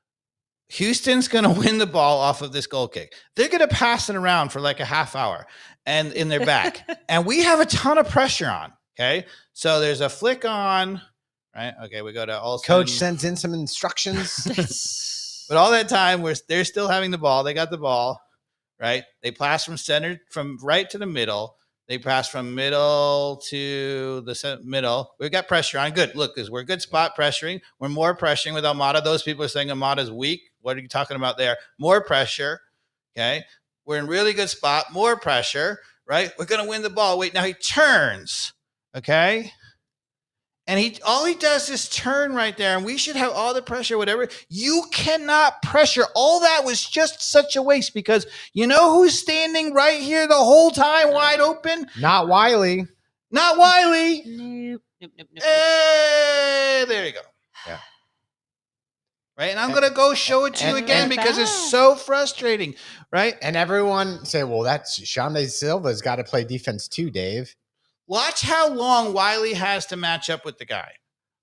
Houston's going to win the ball off of this goal kick. They're going to pass it around for like a half hour and in their back. And we have a ton of pressure on. Okay. So there's a flick on. Right. Okay. We go to Olsen. Coach sends in some instructions. But all that time, they're still having the ball. They got the ball. Right. They pass from right to the middle. They pass from middle to the middle. We've got pressure on. Good. Look, because we're a good spot pressuring. We're more pressuring with Almada. Those people are saying Almada's weak. What are you talking about there? More pressure. Okay. We're in really good spot. More pressure. Right. We're going to win the ball. Wait, now he turns. Okay. And all he does is turn right there, and we should have all the pressure, whatever. You cannot pressure. All that was just such a waste, because you know who's standing right here the whole time wide open? Not Wiley. Not Wiley. Nope. Hey, there you go. Yeah. Right. And I'm going to go show it to you again because it's so frustrating. Right. And everyone say, well, that's Xande Silva's got to play defense too, Dave. Watch how long Wiley has to match up with the guy.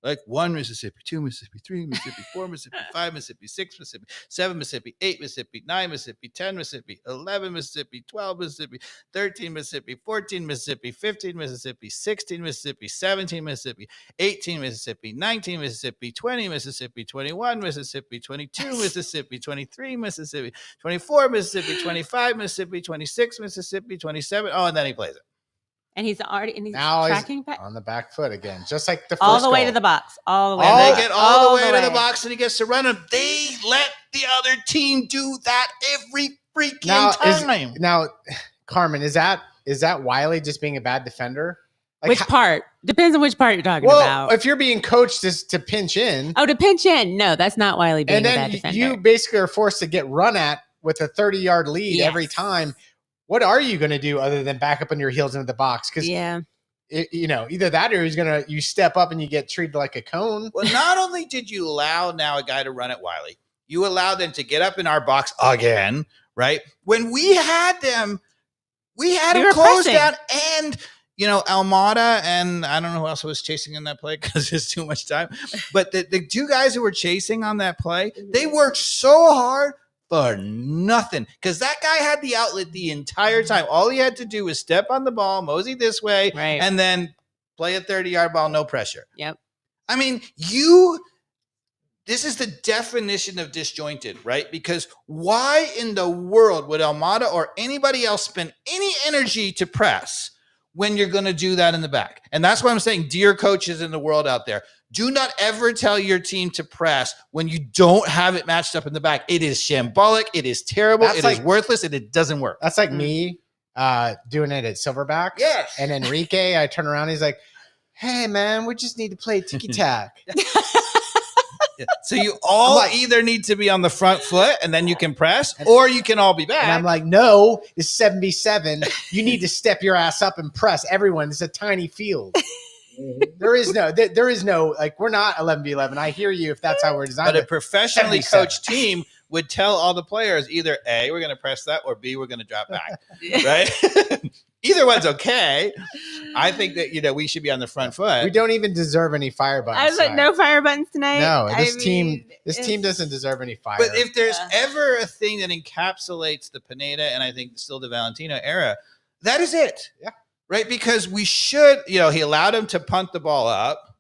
Like 1 Mississippi, 2 Mississippi, 3 Mississippi, 4 Mississippi, 5 Mississippi, 6 Mississippi, 7 Mississippi, 8 Mississippi, 9 Mississippi, 10 Mississippi, 11 Mississippi, 12 Mississippi, 13 Mississippi, 14 Mississippi, 15 Mississippi, 16 Mississippi, 17 Mississippi, 18 Mississippi, 19 Mississippi, 20 Mississippi, 21 Mississippi, 22 Mississippi, 23 Mississippi, 24 Mississippi, 25 Mississippi, 26 Mississippi, 27. Oh, and then he plays it. And he's Now tracking back on the back foot again, just like the first all the way goal. to the box. All the way. And they get all the way to the box, and he gets to run him. They let the other team do that every freaking time. Now, Carmen, is that Wiley just being a bad defender? Like, Which part? Depends on which part you're talking about. If you're being coached to pinch in. Oh, to pinch in. No, that's not Wiley being a bad defender. You basically are forced to get run at with a 30-yard lead every time. What are you going to do other than back up on your heels into the box? Because either that or you step up and you get treated like a cone. Well, not only did you allow now a guy to run at Wiley, you allowed them to get up in our box again, right? When we had them closed down, and Almada and I don't know who else was chasing in that play because there's too much time. But the two guys who were chasing on that play, they worked so hard for nothing, because that guy had the outlet the entire time. All he had to do was step on the ball, mosey this way, and then play a 30-yard ball, no pressure. Yep. I mean, this is the definition of disjointed, right? Because why in the world would Almada or anybody else spend any energy to press when you're going to do that in the back? And that's why I'm saying, dear coaches in the world out there, do not ever tell your team to press when you don't have it matched up in the back. It is shambolic. It is terrible. It is worthless, and it doesn't work. That's like me doing it at Silverback. Yes. And Enrique, I turn around, he's like, hey, man, we just need to play ticky-tack. So you all either need to be on the front foot, and then you can press, or you can all be back. And I'm like, no, it's 7v7. You need to step your ass up and press. Everyone, it's a tiny field. There is no, like, we're not 11v11. I hear you if that's how we're designed. But a professionally coached team would tell all the players either A, we're going to press that, or B, we're going to drop back. Right? Either one's okay. I think that, we should be on the front foot. We don't even deserve any fire buttons. I was like, no fire buttons tonight. No, this team doesn't deserve any fire. But if there's ever a thing that encapsulates the Pineda and I think still the Valentino era, that is it. Yeah. Right? Because we should, he allowed him to punt the ball up.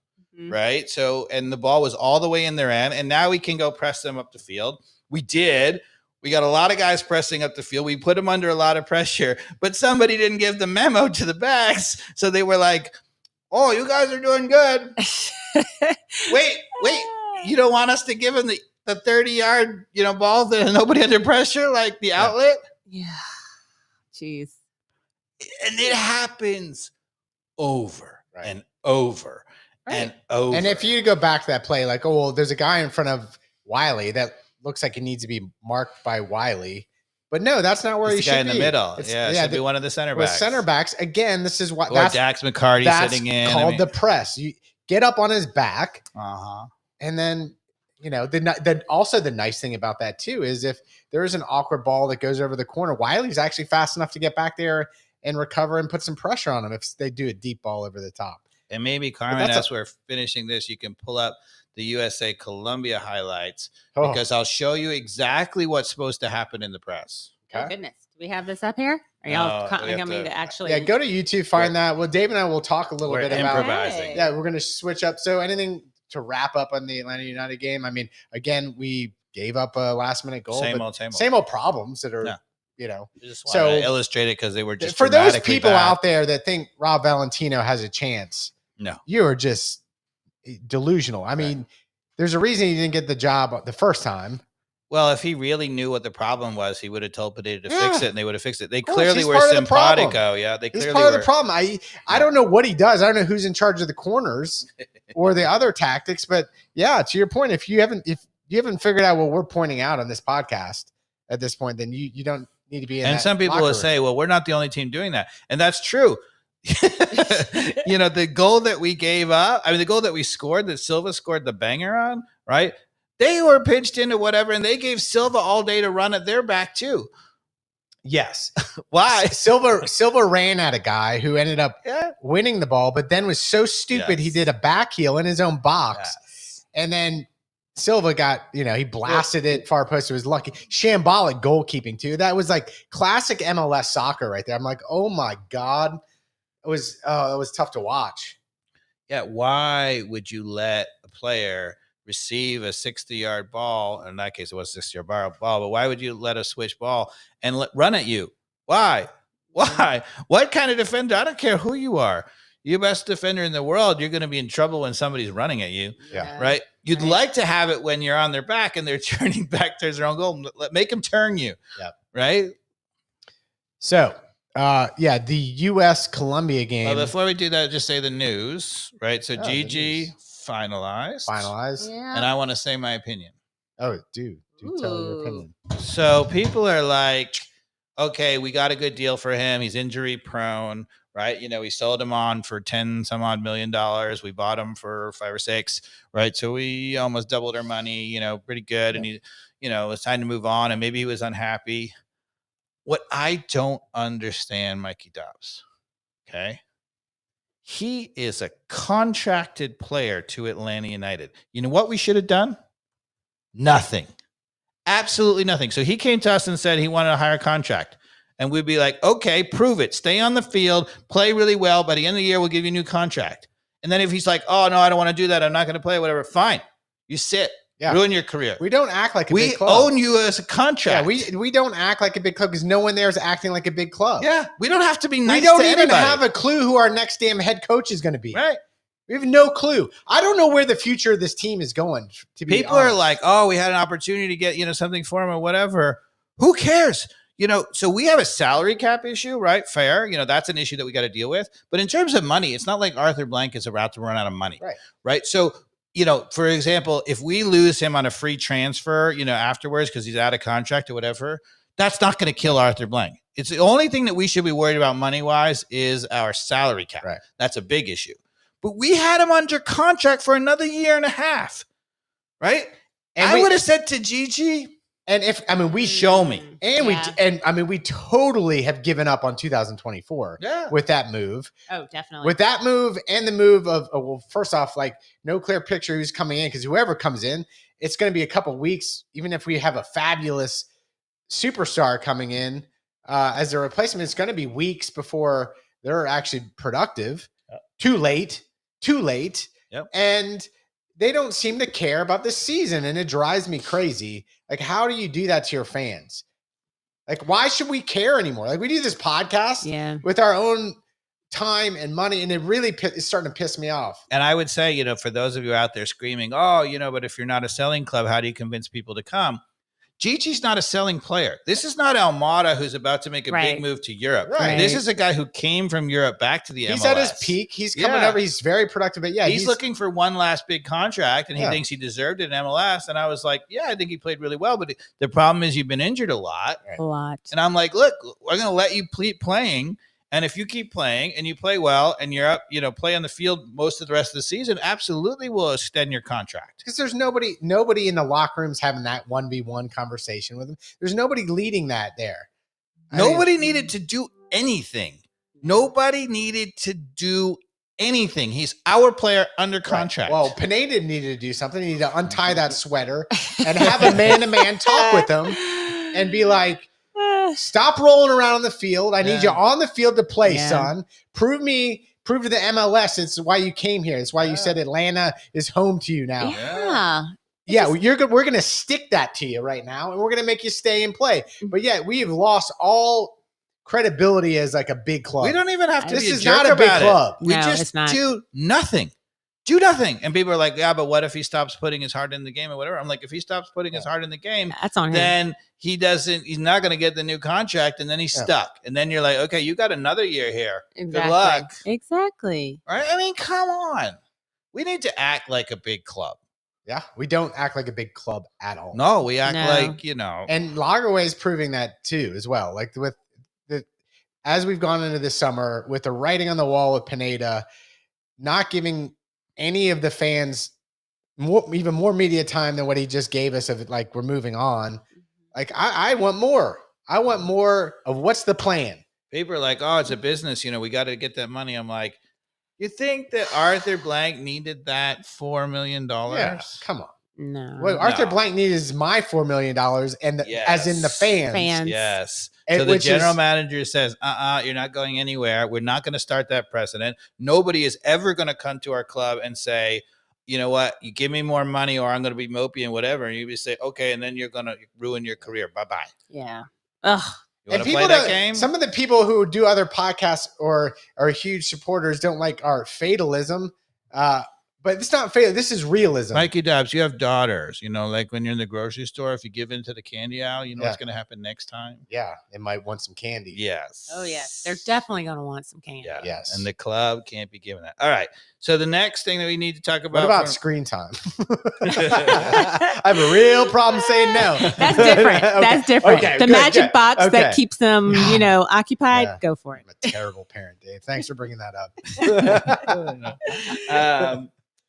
right? So, and the ball was all the way in their end, and now we can go press them up the field. We did. We got a lot of guys pressing up the field. We put them under a lot of pressure, but somebody didn't give the memo to the backs. So they were like, oh, you guys are doing good. Wait, you don't want us to give them the 30-yard, ball that nobody under pressure, like the outlet? Yeah. Jeez. And it happens over and over and over. And if you go back to that play, like, oh, well, there's a guy in front of Wiley that looks like he needs to be marked by Wiley. But no, that's not where he should be. The guy in the middle. It should be one of the center backs. Center backs, again, this is what that's Dax McCarty sitting in. That's called the press. You get up on his back. Uh-huh. And then, also the nice thing about that too is if there is an awkward ball that goes over the corner, Wiley's actually fast enough to get back there and recover and put some pressure on him if they do a deep ball over the top. And maybe, Carmen, as we're finishing this, you can pull up the USA Colombia highlights because I'll show you exactly what's supposed to happen in the press. Okay. Oh, goodness. Do we have this up here? Are y'all coming me to actually? Yeah, go to YouTube, find that. Well, Dave and I will talk a little bit about improvising. Yeah, we're going to switch up. So anything to wrap up on the Atlanta United game? I mean, again, we gave up a last-minute goal. Same old problems that are, Just to illustrate it because they were just for those people out there that think Rob Valentino has a chance. No, you are just delusional. I mean, there's a reason he didn't get the job the first time. Well, if he really knew what the problem was, he would have told Pineda to fix it, and they would have fixed it. They clearly were simpatico. Yeah, they clearly were. He's part of the problem. I don't know what he does. I don't know who's in charge of the corners or the other tactics, but yeah, to your point, if you haven't figured out what we're pointing out on this podcast at this point, then you don't need to be in. And some people will say, "Well, we're not the only team doing that," and that's true. The goal that we gave up, the goal that we scored, that Silva scored the banger on, right? They were pinched into whatever, and they gave Silva all day to run at their back too. Yes. Why? Silva ran at a guy who ended up winning the ball, but then was so stupid he did a back heel in his own box. Yes. And then Silva got, he blasted it far post. It was lucky. Shambolic goalkeeping too. That was like classic MLS soccer right there. I'm like, oh my God. It was tough to watch. Yeah. Why would you let a player receive a 60-yard ball? In that case, it was a 60-yard ball, but why would you let a switch ball and run at you? Why? What kind of defender? I don't care who you are. You're the best defender in the world. You're going to be in trouble when somebody's running at you. Yeah. Right. You'd like to have it when you're on their back and they're turning back towards their own goal. Make them turn you. Yeah. Right. So, the U.S. Colombia game. Well, before we do that, just say the news, right? So GG finalized. Yeah. And I want to say my opinion. Oh, do tell your opinion. So people are like, okay, we got a good deal for him. He's injury prone, right? We sold him on for 10 some odd $1 million. We bought him for 5 or 6, right? So we almost doubled our money, pretty good. And he, it's time to move on. And maybe he was unhappy. What I don't understand, Mikey Dobbs, okay? He is a contracted player to Atlanta United. You know what we should have done? Nothing. Absolutely nothing. So he came to us and said he wanted a higher contract. And we'd be like, okay, prove it. Stay on the field, play really well. By the end of the year, we'll give you a new contract. And then if he's like, oh, no, I don't want to do that. I'm not going to play, whatever. Fine. You sit. Yeah. Ruin your career. We don't act like a big club. We own you as a contract. Yeah, we don't act like a big club because no one there is acting like a big club. Yeah, we don't have to be nice to anybody. We don't even anybody. have a clue who our next damn head coach is going to be. Right. We have no clue. I don't know where the future of this team is going. People are like, oh, we had an opportunity to get, something for him or whatever. Who cares? So we have a salary cap issue, right? Fair. That's an issue that we got to deal with. But in terms of money, it's not like Arthur Blank is about to run out of money. Right. So, for example, if we lose him on a free transfer, afterwards, because he's out of contract or whatever, that's not going to kill Arthur Blank. It's the only thing that we should be worried about money-wise is our salary cap. Right. That's a big issue. But we had him under contract for another year and a half. Right. And I would have said to Gigi, and we show me. And we totally have given up on 2024 with that move. Oh, definitely. With that move and the move of, first off, like no clear picture who's coming in, because whoever comes in, it's going to be a couple weeks, even if we have a fabulous superstar coming in as a replacement, it's going to be weeks before they're actually productive. Too late. Yep. And they don't seem to care about the season, and it drives me crazy. Like, how do you do that to your fans? Like, why should we care anymore? Like, we do this podcast with our own time and money, and it really is starting to piss me off. And I would say, for those of you out there screaming, oh, but if you're not a selling club, how do you convince people to come? Gigi's not a selling player. This is not Almada, who's about to make a big move to Europe. Right. This is a guy who came from Europe back to the MLS. He's at his peak. He's coming over. He's very productive. But he's looking for one last big contract, and he thinks he deserved it in MLS. And I was like, I think he played really well. But the problem is you've been injured a lot. And I'm like, look, we're going to let you keep playing. And if you keep playing and you play well and you're up, play on the field most of the rest of the season, absolutely will extend your contract. Because there's nobody in the locker rooms having that 1v1 conversation with him. There's nobody leading that there. Nobody needed to do anything. Nobody needed to do anything. He's our player under contract. Well, Pineda needed to do something. He needed to untie that sweater and have a man-to-man talk with him and be like, stop rolling around on the field. I need you on the field to play, son. Prove to the MLS it's why you came here. It's why you said Atlanta is home to you now. We're going to stick that to you right now, and we're going to make you stay and play. But we have lost all credibility as like a big club. We don't even have to. This is not a big club. We just do nothing. Do nothing. And people are like, but what if he stops putting his heart in the game or whatever? I'm like, if he stops putting his heart in the game, that's on him. Then he's not going to get the new contract, and then he's stuck. And then you're like, okay, you got another year here. Exactly. Good luck. Exactly. Right? I mean, come on. We need to act like a big club. Yeah, we don't act like a big club at all. No, we act like, And Lagerwey is proving that too, as well. Like as we've gone into this summer with the writing on the wall with Pineda, not giving any of the fans even more media time than what he just gave us of it, like we're moving on. Like I want more. I want more of what's the plan. People are like, oh, it's a business. We got to get that money. I'm like, you think that Arthur Blank needed that $4 million? Yeah, come on. No. What Arthur Blank needed is my $4 million, and as in the fans. Yes. So the general manager says, you're not going anywhere. We're not going to start that precedent. Nobody is ever going to come to our club and say, you know what, you give me more money or I'm going to be mopey and whatever. And you just say, okay, and then you're going to ruin your career. Bye-bye. Yeah. Ugh. You want to play that game? Some of the people who do other podcasts or are huge supporters don't like our fatalism. But it's not fatal. This is realism. Mikey Dobbs, you have daughters. Like when you're in the grocery store, if you give in to the candy aisle, what's going to happen next time? Yeah, they might want some candy. Yes. Oh, yes. They're definitely going to want some candy. Yeah. Yes. And the club can't be given that. All right. So the next thing that we need to talk about. What about screen time? I have a real problem saying no. That's different. Okay. That's different. Okay, the good, magic good. box Okay. that keeps them, occupied. Yeah. Go for it. I'm a terrible parent, Dave. Thanks for bringing that up.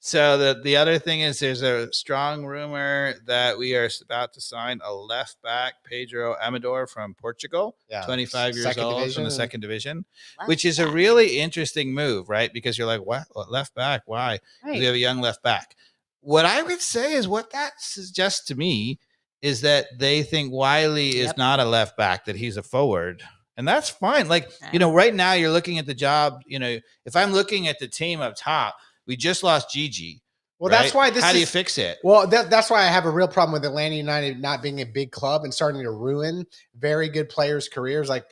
So the other thing is there's a strong rumor that we are about to sign a left back, Pedro Amador from Portugal, 25 years old from the second division, which is a really interesting move, right? Because you're like, what? Left back? Why? Right. We have a young left back. What I would say is what that suggests to me is that they think Wiley is not a left back, that he's a forward. And that's fine. Like, right now you're looking at the job, if I'm looking at the team up top, we just lost Gigi. Well, right? that's why How do you fix it? Well, that's why I have a real problem with Atlanta United not being a big club and starting to ruin very good players' careers. Like,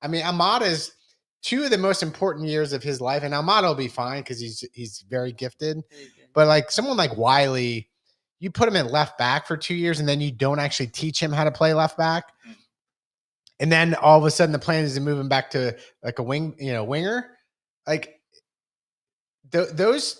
I mean, Amada's 2 of the most important years of his life, and Almada will be fine because he's very gifted. But like someone like Wiley, you put him in left back for 2 years, and then you don't actually teach him how to play left back. And then all of a sudden the plan is to move him back to like a winger. Like those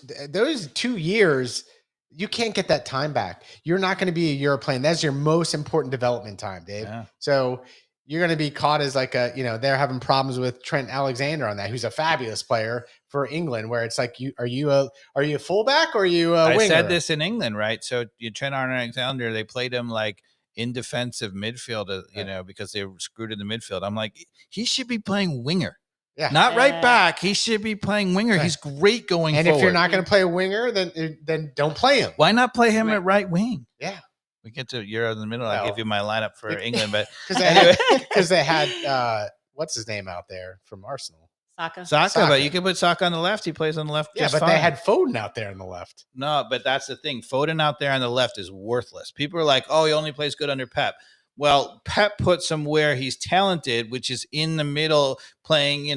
2 years, you can't get that time back. You're not going to be a Euro player. That's your most important development time, Dave. Yeah. So you're going to be caught as like they're having problems with Trent Alexander on that, who's a fabulous player for England, where it's like, are you a fullback or are you a winger? I said this in England, right? So Trent Alexander, they played him like in defensive midfield, because they were screwed in the midfield. I'm like, he should be playing winger. Yeah. Not right back. He should be playing winger. Right. He's great going forward. And if you're not going to play a winger, then don't play him. Why not play him at right wing? Yeah. We get to Euro in the middle. I'll give you my lineup for England, but because they had what's his name out there from Arsenal? Saka. But you can put Saka on the left. He plays on the left. Yeah, just but fine. they had Foden out there on the left. No, but that's the thing. Foden out there on the left is worthless. People are like, oh, he only plays good under Pep. Well, Pep puts him where he's talented, which is in the middle, playing,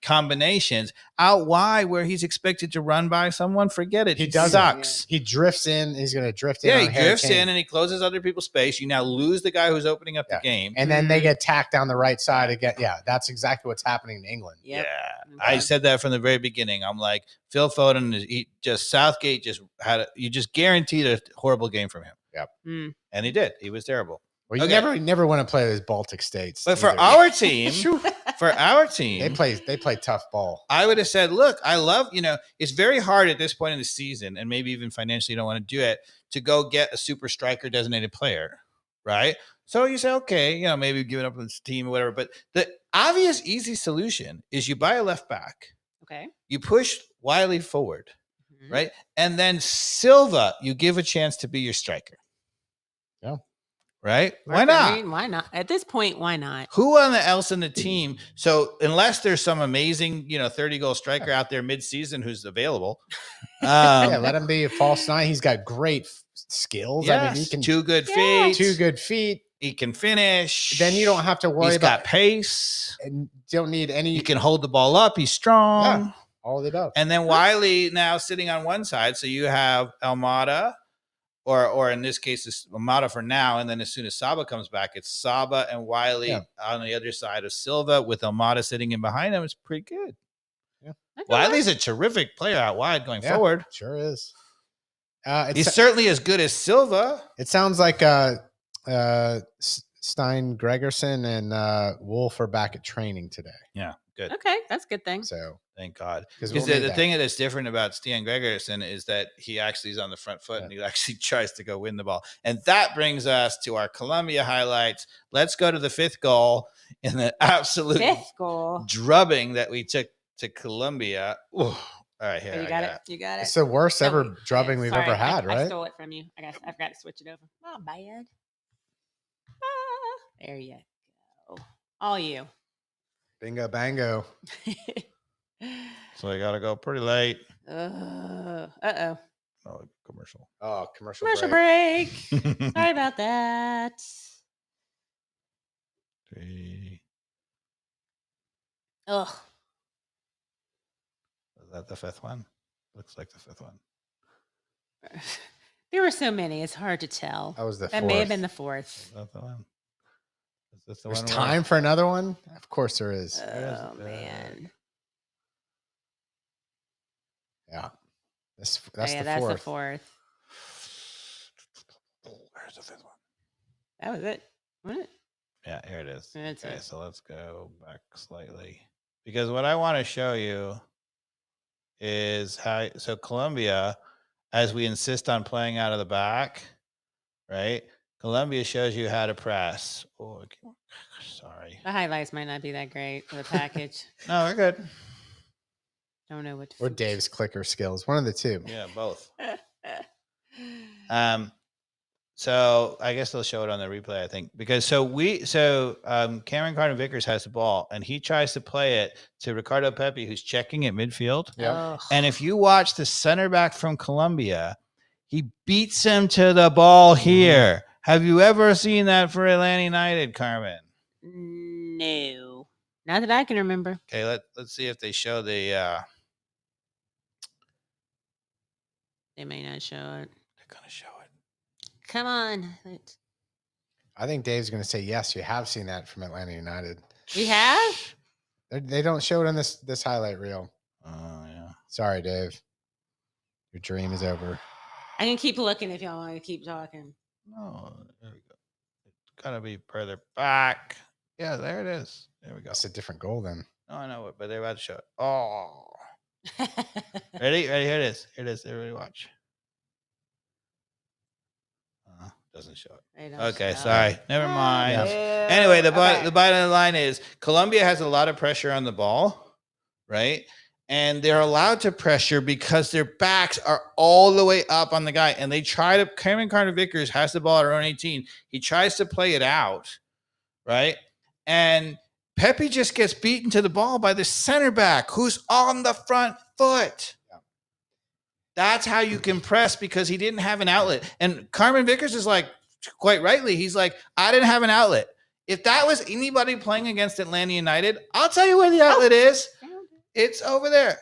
combinations. Out wide, where he's expected to run by someone, forget it. He sucks. He drifts in. He's going to drift in. Yeah, he drifts in and he closes other people's space. You now lose the guy who's opening up the game. And then they get tacked down the right side again. Yeah, that's exactly what's happening in England. Yep. Yeah, I said that from the very beginning. I'm like, Phil Foden Southgate you just guaranteed a horrible game from him. Yep. And he did. He was terrible. Well, you never want to play those Baltic states. But for our team, they play tough ball. I would have said, look, I love, it's very hard at this point in the season, and maybe even financially you don't want to do it, to go get a super striker designated player, right? So you say, okay, maybe give it up on this team or whatever. But the obvious, easy solution is you buy a left back. Okay. You push Wiley forward, right? And then Silva, you give a chance to be your striker. Yeah. Right? Why not? I mean, why not? At this point, why not? Who else in the team? So unless there's some amazing, 30-goal striker out there mid-season who's available. Let him be a false nine. He's got great skills. Yes, I mean, he can two good feet. He can finish. Then you don't have to worry about got pace. And you don't need any. He can hold the ball up. He's strong. Yeah, all of the above. And then Wiley now sitting on one side. So you have Almada. Or in this case, it's Amada for now, and then as soon as Saba comes back, it's Saba and Wiley on the other side of Silva with Almada sitting in behind him. It's pretty good. Yeah, Wiley's a terrific player out wide going forward. Sure is. He's certainly as good as Silva. It sounds like Stein Gregerson and Wolf are back at training today. Yeah, good. Okay, that's a good thing. So thank God. Because the thing that's different about Stein Gregerson is that he actually is on the front foot and he actually tries to go win the ball. And that brings us to our Colombia highlights. Let's go to the fifth goal in the absolute drubbing that we took to Colombia. Ooh. All right, here. You got it. You got it. It's the worst ever drubbing we've ever had, right? I stole it from you. I forgot to switch it over. Oh, bad. There you go. All you. Bingo, bango. So I gotta go pretty late. Uh-oh. Oh, commercial. Oh, commercial break. Sorry about that. 3. Ugh. Is that the fifth one? Looks like the fifth one. There were so many. It's hard to tell. That was the fourth. That may have been the fourth. Is that the one? Is this the There's one time for another one? Of course there is. Oh, man. Yeah. That's the fourth. Where's the fifth one? That was it. Wasn't it? Yeah, here it is. That's okay, it. So let's go back slightly. Because what I want to show you is so Colombia, as we insist on playing out of the back, right? Colombia shows you how to press. Oh, sorry. The highlights might not be that great for the package. No, we're good. Don't know what to Or Dave's clicker skills. One of the two. Yeah, both. So I guess they'll show it on the replay, I think. Because Cameron Carter-Vickers has the ball and he tries to play it to Ricardo Pepi, who's checking at midfield. Yeah. And if you watch the center back from Colombia, he beats him to the ball here. Mm-hmm. Have you ever seen that for Atlanta United, Carmen? No. Not that I can remember. Okay, let's see if they show the They may not show it. They're gonna show it. Come on. I think Dave's gonna say yes, you have seen that from Atlanta United. We have? They don't show it on this highlight reel. Oh yeah. Sorry, Dave. Your dream is over. I can keep looking if y'all want to keep talking. No, there we go. It's gotta be further back. Yeah, there it is. There we go. It's a different goal then. No, I know it, but they're about to show it. Oh. Ready? Here it is. Here it is. Everybody watch. Doesn't show it. Okay, sorry. Never mind. Yeah. Anyway, the bottom line is Colombia has a lot of pressure on the ball, right? And they're allowed to pressure because their backs are all the way up on the guy. And they try to, Cameron Carter-Vickers has the ball at her own 18. He tries to play it out, right? And Pepe just gets beaten to the ball by the center back who's on the front foot. Yeah. That's how you can press because he didn't have an outlet. And Carmen Vickers is like, quite rightly, he's like, I didn't have an outlet. If that was anybody playing against Atlanta United, I'll tell you where the outlet is. Found it. It's over there.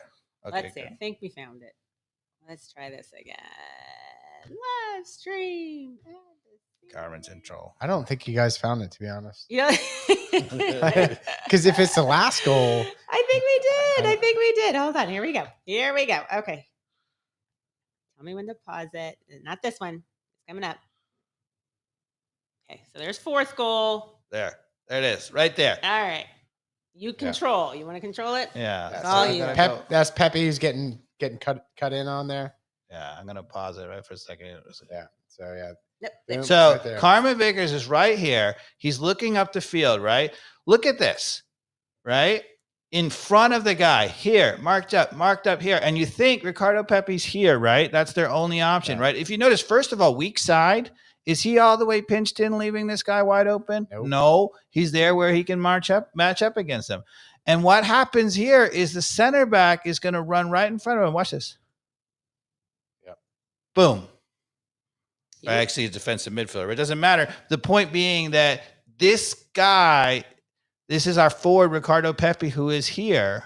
Okay, Let's see. good. I think we found it. Let's try this again. Live stream. Carmen's in trouble. I don't think you guys found it, to be honest. Yeah. Because if it's the last goal, I think we did. Hold on. Here we go. Okay. Tell me when to pause it. Not this one. It's coming up. Okay. So there's fourth goal. There it is, right there. All right. You control. You want to control it? Yeah, That's so all I'm you. gonna go- That's Pepe who's getting cut in on there. Yeah, I'm gonna pause it right for a second. Yeah. So yeah. Yep. Boom, So right there. Carmen Vickers is right here. He's looking up the field, right? Look at this, right? In front of the guy here, marked up here. And you think Ricardo Pepe's here, right? That's their only option, Yeah. right? If you notice, first of all, weak side, is he all the way pinched in, leaving this guy wide open? Nope. No, he's there where he can match up against him. And what happens here is the center back is going to run right in front of him. Watch this. Yep. Boom. Yep. Actually, a defensive midfielder. It doesn't matter. The point being that this guy, this is our forward, Ricardo Pepe, who is here,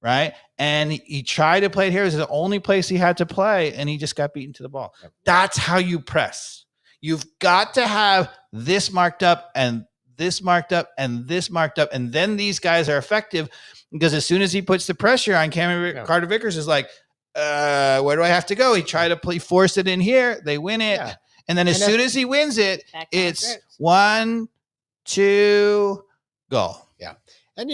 right? And he tried to play it here. It was the only place he had to play, and he just got beaten to the ball. Yep. That's how you press. You've got to have this marked up and this marked up and this marked up, and then these guys are effective because as soon as he puts the pressure on, Ricardo Vickers is like, where do I have to go? He tried to play, force it in here. They win it. Yeah. And then as And soon as he wins it, Back on it's script. 1, 2, goal. And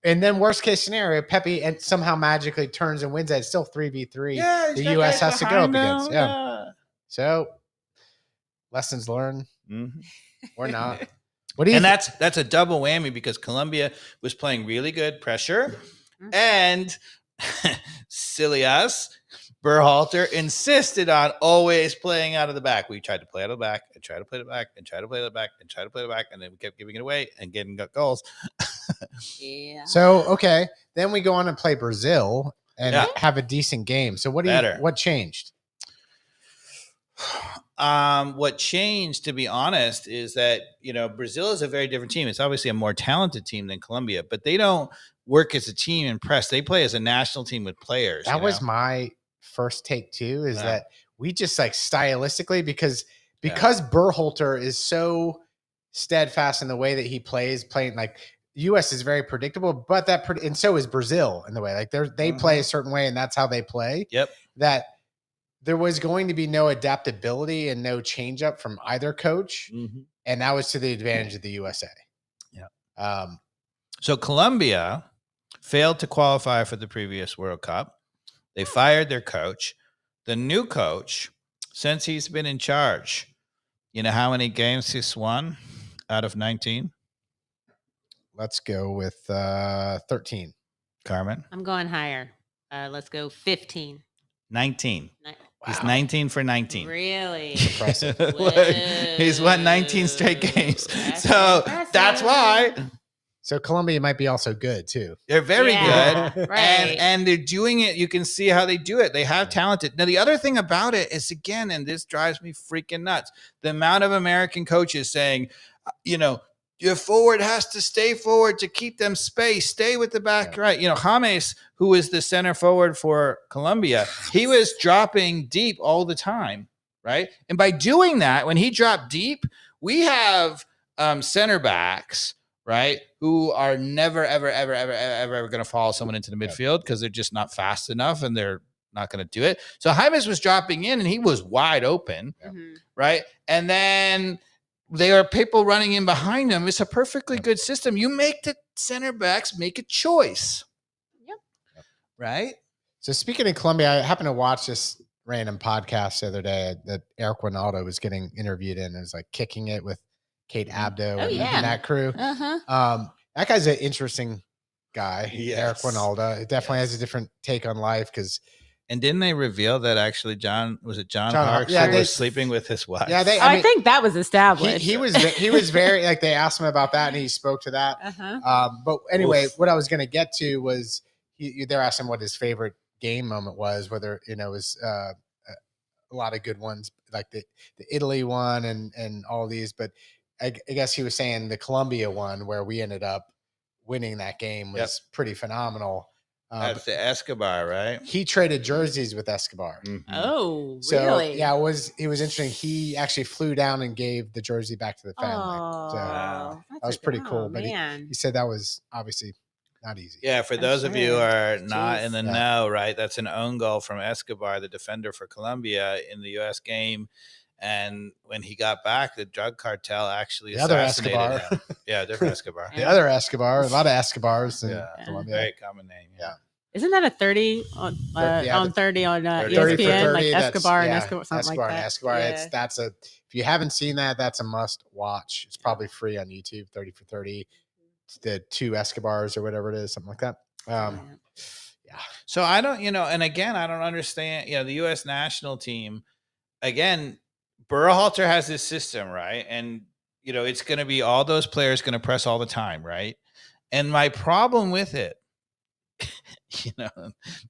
and then worst case scenario, Pepe and somehow magically turns and wins it. It's still 3v3. he's The got US guys has to go behind up against. him. Yeah. So lessons learned Mhm. or not. What do you And that's a double whammy because Colombia was playing really good pressure, Mhm. and silly us, Berhalter insisted on always playing out of the back. We tried to play out of the back and try to play it back and try to play it back and try to play it back, and then we kept giving it away and getting goals. Yeah. So okay, then we go on and play Brazil and Yeah. have a decent game. So what changed? What changed, to be honest, is that Brazil is a very different team. It's obviously a more talented team than Colombia, but they don't work as a team and press. They play as a national team with players. That was my first take too, is that we just like stylistically because Berhalter is so steadfast in the way that he plays, playing like US is very predictable, but and so is Brazil in the way like they play a certain way and that's how they play. Yep. That there was going to be no adaptability and no change up from either coach. Mm-hmm. And that was to the advantage of the USA. Yeah. So Colombia failed to qualify for the previous World Cup. They fired their coach. The new coach, since he's been in charge, you know how many games he's won out of 19? Let's go with 13. Carmen? I'm going higher. Let's go 15. 19. He's Wow. 19 for 19. Really? Impressive. He's won 19 straight games. That's So impressive. that's why So Colombia might be also good too. they're very Yeah, good. right. And they're doing it. You can see how they do it. They have talented. Now, the other thing about it is, again, and this drives me freaking nuts, the amount of American coaches saying, your forward has to stay forward to keep them space. Stay with the back right. James, who is the center forward for Colombia, he was dropping deep all the time, right? And by doing that, when he dropped deep, we have center backs, right, who are never, ever, ever, ever, ever, ever going to follow someone into the midfield because they're just not fast enough and they're not going to do it. So James was dropping in and he was wide open, right? And then there are people running in behind him. It's a perfectly good system. You make the center backs make a choice. Yep. Right? So speaking of Colombia, I happened to watch this random podcast the other day that Eric Winaldo was getting interviewed in and was like kicking it with Kate Abdo and that crew. Uh-huh. That guy's an interesting guy, Yes. Eric Winaldo. It definitely has a different take on life because And didn't they reveal that actually John John Harkes yeah, was sleeping with his wife? Yeah, I think that was established. He was very like they asked him about that and he spoke to that. But anyway, what I was going to get to was they're asking what his favorite game moment was, whether it was a lot of good ones like the Italy one and all these, but I guess he was saying the Colombia one where we ended up winning that game was pretty phenomenal. That's the Escobar, right? He traded jerseys with Escobar. Mm-hmm. Oh, so, really? Yeah, it was interesting. He actually flew down and gave the jersey back to the family. Oh, that was pretty cool. But man. he said that was obviously not easy. Yeah, for those of you who are not in the Yeah. know, right? That's an own goal from Escobar, the defender for Colombia in the U.S. game. And when he got back, the drug cartel actually assassinated him. Yeah, different Escobar. The other Escobar, a lot of Escobars in Colombia. Very common name. Yeah. Isn't that a 30 on 30 on 30 ESPN? for 30, like Escobar and Escobar, something Escobar like that. And Escobar. Yeah. That's a if you haven't seen that, that's a must watch. It's probably free on YouTube. 30 for 30, the 2 Escobars or whatever it is, something like that. Yeah. So I don't, and again, I don't understand. The U.S. national team. Again, Berhalter has this system, right? And it's going to be all those players going to press all the time, right? And my problem with it.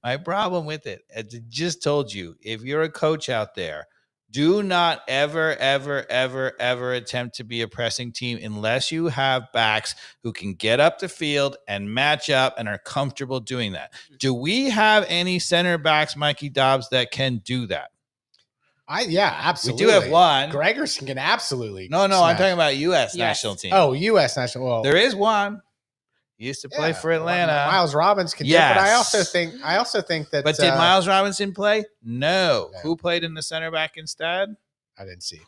My problem with it, as I just told you, if you're a coach out there, do not ever, ever, ever, ever attempt to be a pressing team unless you have backs who can get up the field and match up and are comfortable doing that. Do we have any center backs, Mikey Dobbs, that can do that? Absolutely. We do have one. Gregerson can absolutely. No, I'm talking about U.S. national team. Oh, U.S. national. Well, there is one. He used to play for Atlanta. Miles Robinson can do it, but I also think that. But did Miles Robinson play? No. Who played in the center back instead? I didn't see.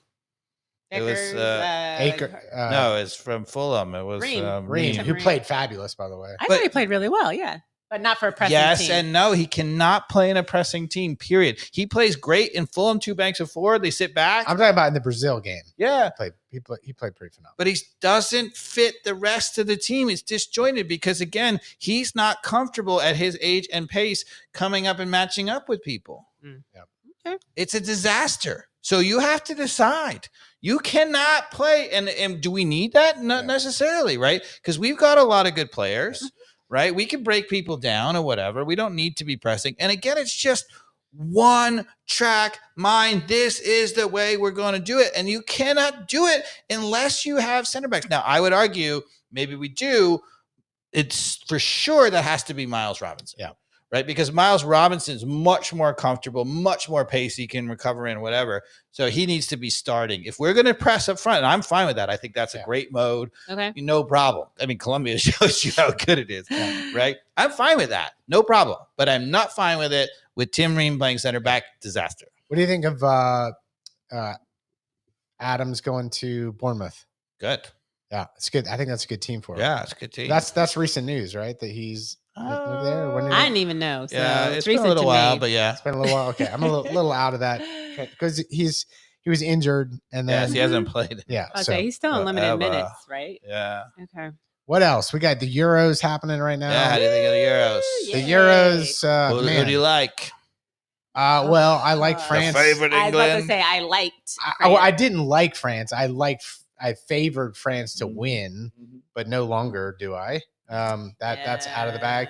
It was Aker. No, it's from Fulham. It was Ream, who played fabulous, by the way. I thought he played really well. Yeah. But not for a pressing team. Yes and no. He cannot play in a pressing team, period. He plays great in Fulham, 2 banks of 4. They sit back. I'm talking about in the Brazil game. Yeah. He played pretty phenomenal. But he doesn't fit the rest of the team. It's disjointed because, again, he's not comfortable at his age and pace coming up and matching up with people. Yeah. Okay. It's a disaster. So you have to decide. You cannot play. And do we need that? Not necessarily, right? Because we've got a lot of good players. Right? We can break people down or whatever. We don't need to be pressing. And again, it's just one track mind. This is the way we're going to do it. And you cannot do it unless you have center backs. Now, I would argue maybe we do. It's for sure that has to be Miles Robinson. Yeah. Right? Because Miles Robinson is much more comfortable, much more pacey, can recover in whatever. So he needs to be starting. If we're going to press up front, and I'm fine with that. I think that's a great mode. Okay. No problem. I mean, Colombia shows you how good it is, right? I'm fine with that. No problem. But I'm not fine with it with Tim Ream playing center back. Disaster. What do you think of Adams going to Bournemouth? Good. Yeah, it's good. I think that's a good team for him. Yeah, it's a good team. That's recent news, right? That he's there. I didn't even know. So it's been a little while, but it's been a little while. Okay, I'm a little out of that because he was injured and then he hasn't played. Yeah, Okay, so he's still in limited minutes, right? Yeah. Okay. What else? We got the Euros happening right now. Yeah, how do you think of the Euros? The Euros. Who do you like? Well, I like France. The favorite England. I was about to say I liked. I didn't like France. I favored France to win, but no longer do I. That's out of the bag.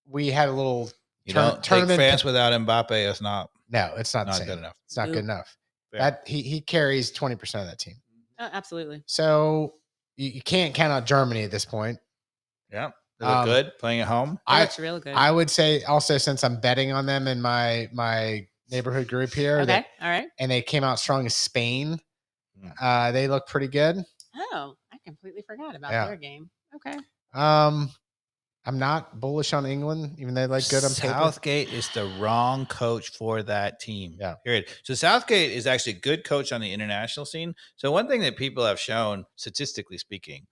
We had a little tournament. Take France without Mbappe is not. No, it's not good enough. It's not good enough. Fair. That he carries 20% of that team. Oh, absolutely. So you can't count out Germany at this point. Yeah, they look good playing at home. That's real good. I would say also since I'm betting on them in my neighborhood group here. Okay, all right. And they came out strong as Spain. They look pretty good. Oh, I completely forgot about their game. Okay. I'm not bullish on England, even though they look good on paper. Southgate is the wrong coach for that team. Yeah. Period. So Southgate is actually a good coach on the international scene. So one thing that people have shown, statistically speaking,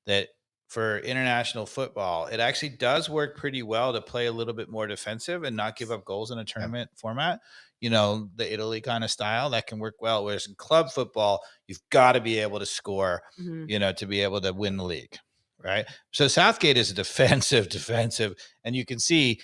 that for international football, it actually does work pretty well to play a little bit more defensive and not give up goals in a tournament format. The Italy kind of style that can work well. Whereas in club football, you've got to be able to score, to be able to win the league. Right. So Southgate is a defensive, and you can see,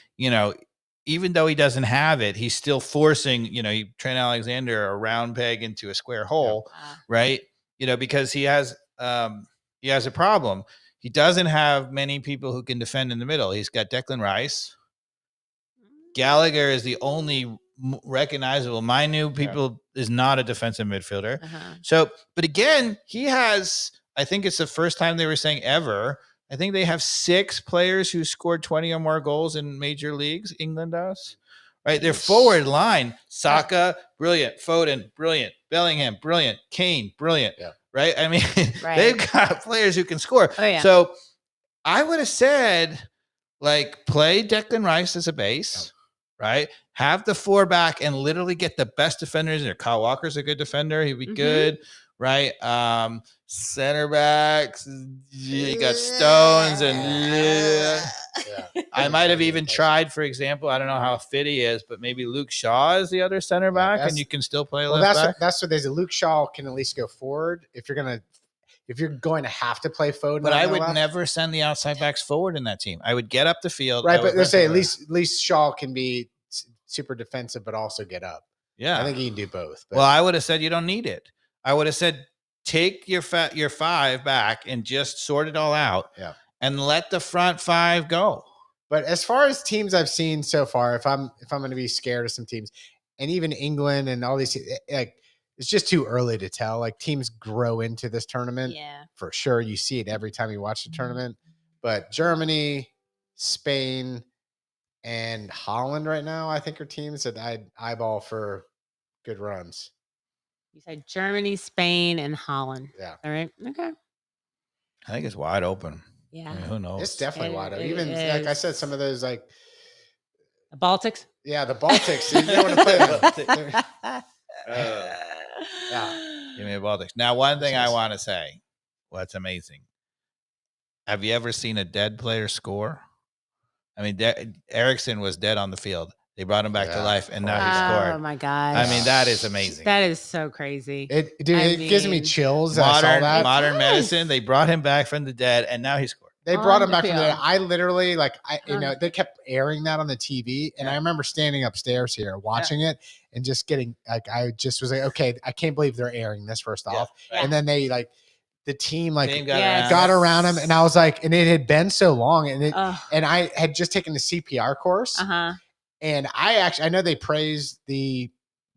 even though he doesn't have it, he's still forcing, Trent Alexander a round peg into a square hole, right? Because he has a problem. He doesn't have many people who can defend in the middle. He's got Declan Rice. Gallagher is the only recognizable. My new people is not a defensive midfielder. So, but again, he has, I think it's the first time they were saying ever, I think they have 6 players who scored 20 or more goals in major leagues. England does. Right. Their forward line, Saka, brilliant. Foden, brilliant. Bellingham, brilliant. Kane, brilliant. Yeah. Right. I mean, they've got players who can score. Oh, yeah. So I would have said, play Declan Rice as a base, right? Have the 4 back and literally get the best defenders in there. Kyle Walker's a good defender. He'd be good, right? Center backs, you got Stones and I might have even tried, for example, I don't know how fit he is, but maybe Luke Shaw is the other center back and you can still play left back. That's what there's a Luke Shaw can at least go forward if you're going to have to play Foden. But I would never send the outside backs forward in that team. I would get up the field. Right, but let's say at least Shaw can be super defensive, but also get up. Yeah. I think he can do both. But. Well, I would have said you don't need it. I would have said take your 5 back and just sort it all out and let the front 5 go. But as far as teams I've seen so far, if I'm going to be scared of some teams, and even England and all these, it's just too early to tell. Teams grow into this tournament. Yeah. For sure. You see it every time you watch the tournament. But Germany, Spain, and Holland right now, I think, are teams that I'd eyeball for good runs. You said Germany, Spain, and Holland. Yeah. All right. Okay. I think it's wide open. Yeah. I mean, who knows? It's definitely wide open. Even, like I said, some of those, the Baltics? Yeah, the Baltics. You don't want to play them. Give me the Baltics. Now, one thing I want to say, what's amazing. Have you ever seen a dead player score? I mean, Eriksson was dead on the field. They brought him back to life, and now he scored. Oh, my God. I mean, that is amazing. That is so crazy. It gives me chills. Modern medicine. They brought him back from the dead, and now he scored. They brought him back from the dead. I literally, they kept airing that on the TV, and I remember standing upstairs here watching it and just getting, I just was like, okay, I can't believe they're airing this first off. And then they, the team got around him, and I was like, and it had been so long, and I had just taken the CPR course. And I know they praised the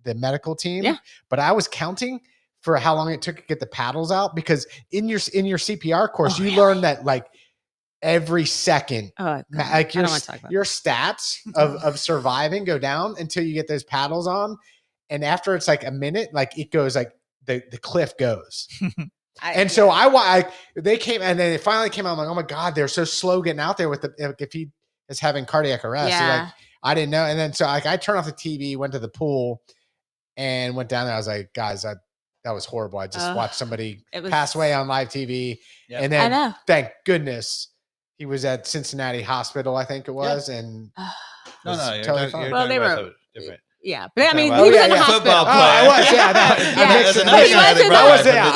medical team, but I was counting for how long it took to get the paddles out, because in your CPR course, you learn that every second, your stats of surviving go down until you get those paddles on. And after it's a minute, it goes the cliff goes. So they came, and then it finally came out. I'm like, oh my God, they're so slow getting out there with if he is having cardiac arrest. Yeah. So I didn't know. And then so I turned off the TV, went to the pool, and went down there. I was like, guys, that was horrible. I just watched somebody pass away on live TV. Yep. And then thank goodness he was at Cincinnati Hospital, I think it was. And you're totally fine. Well, they were different. Yeah, but I mean, he was in the hospital. Football player.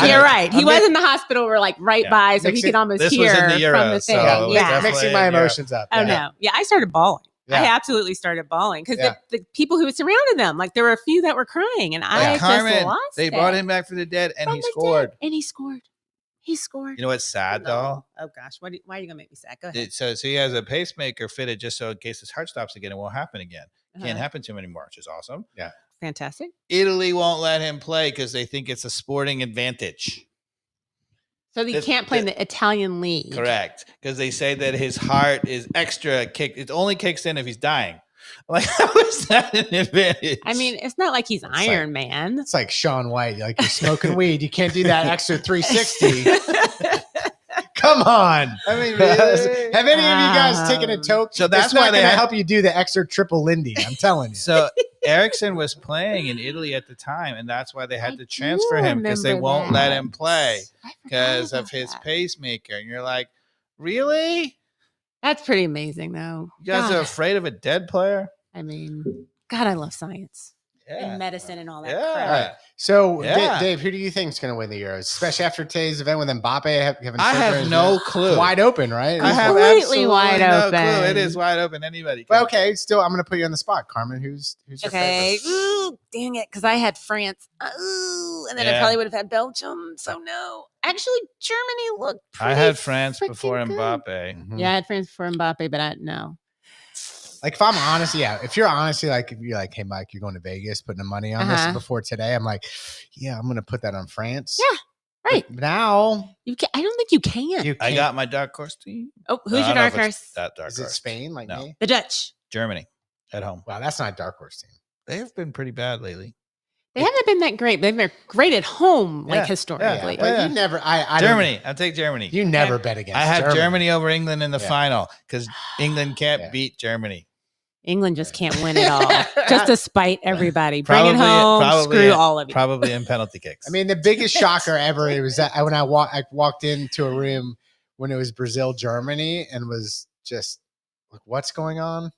You're right. He was in the hospital. We're right by, so he could almost hear from the thing. Mixing my emotions up. Oh no, I started bawling. I absolutely started bawling because the people who surrounded them, there were a few that were crying, and I just lost They brought him back from the dead, and he scored. He scored. You know what's sad though? Oh gosh, why are you gonna make me sad? Go ahead. So he has a pacemaker fitted just so in case his heart stops again, it won't happen again. Can't happen to him anymore, which is awesome. Yeah, fantastic. Italy won't let him play because they think it's a sporting advantage. So he can't play in the Italian league. Correct, because they say that his heart is extra kick. It only kicks in if he's dying. How is that an advantage? I mean, it's not like he's Iron Man. It's like Shaun White. You're smoking weed. You can't do that extra 360. Come on. I mean, really? Have any of you guys taken a toke? So that's why they help you do the extra triple Lindy. I'm telling you. So Eriksson was playing in Italy at the time, and that's why they had to transfer him because they won't let him play because of his pacemaker. And you're like, really? That's pretty amazing, though. You guys are afraid of a dead player? I mean, God, I love science. and medicine and all that Yeah. crap. All right. So, Yeah. Dave, who do you think is going to win the Euros, especially after today's event with Mbappe? I have no clue. Wide open, right? I have Completely absolutely wide no open. clue. It is wide open. Anybody. Well, Can. okay, still, I'm going to put you on the spot, Carmen. Who's your Okay. favorite? Ooh, dang it. Because I had France. Ooh, and then I Yeah. probably would have had Belgium. So no. Actually, Germany looked pretty I had France freaking before good. Mbappe. Mhm. Yeah, I had France before Mbappe, but no. Like, if I'm honest, if you're honestly like, if you're like, hey, Mike, you're going to Vegas, putting the money on this before today, I'm like, yeah, I'm going to put that on France. Yeah, right. But now, You can I don't think you can. I got my dark horse team. Oh, who's your dark horse? That dark is it horse. Spain like No. me? The Dutch. Germany at home. Wow, that's not a dark horse team. They have been pretty bad lately. They haven't been that great, but they're great at home, Yeah, like historically. But Yeah. you never, I Germany. I'll take Germany. You never bet against. I have Germany over England in the Yeah. final because England can't Yeah. beat Germany. England just can't win it all. Just to spite everybody. Bring Probably- it home. probably Screw it- all of you. Probably in penalty kicks. I mean, the biggest shocker ever it was that when I walked into a room when it was Brazil Germany and was just like, what's going on?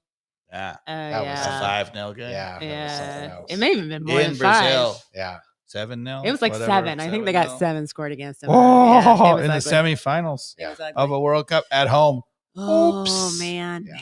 yeah. That was It's a Yeah. 5-0 game. Yeah, that was something else. It may have been more In than Brazil. 5. Yeah, 7-0. It was like whatever, 7. I think they got 7-0. 7 scored against them. Oh, Yeah, it was in the ugly. semifinals It was ugly. of a World Cup at home. Oh, Oops. man. Yeah. Man.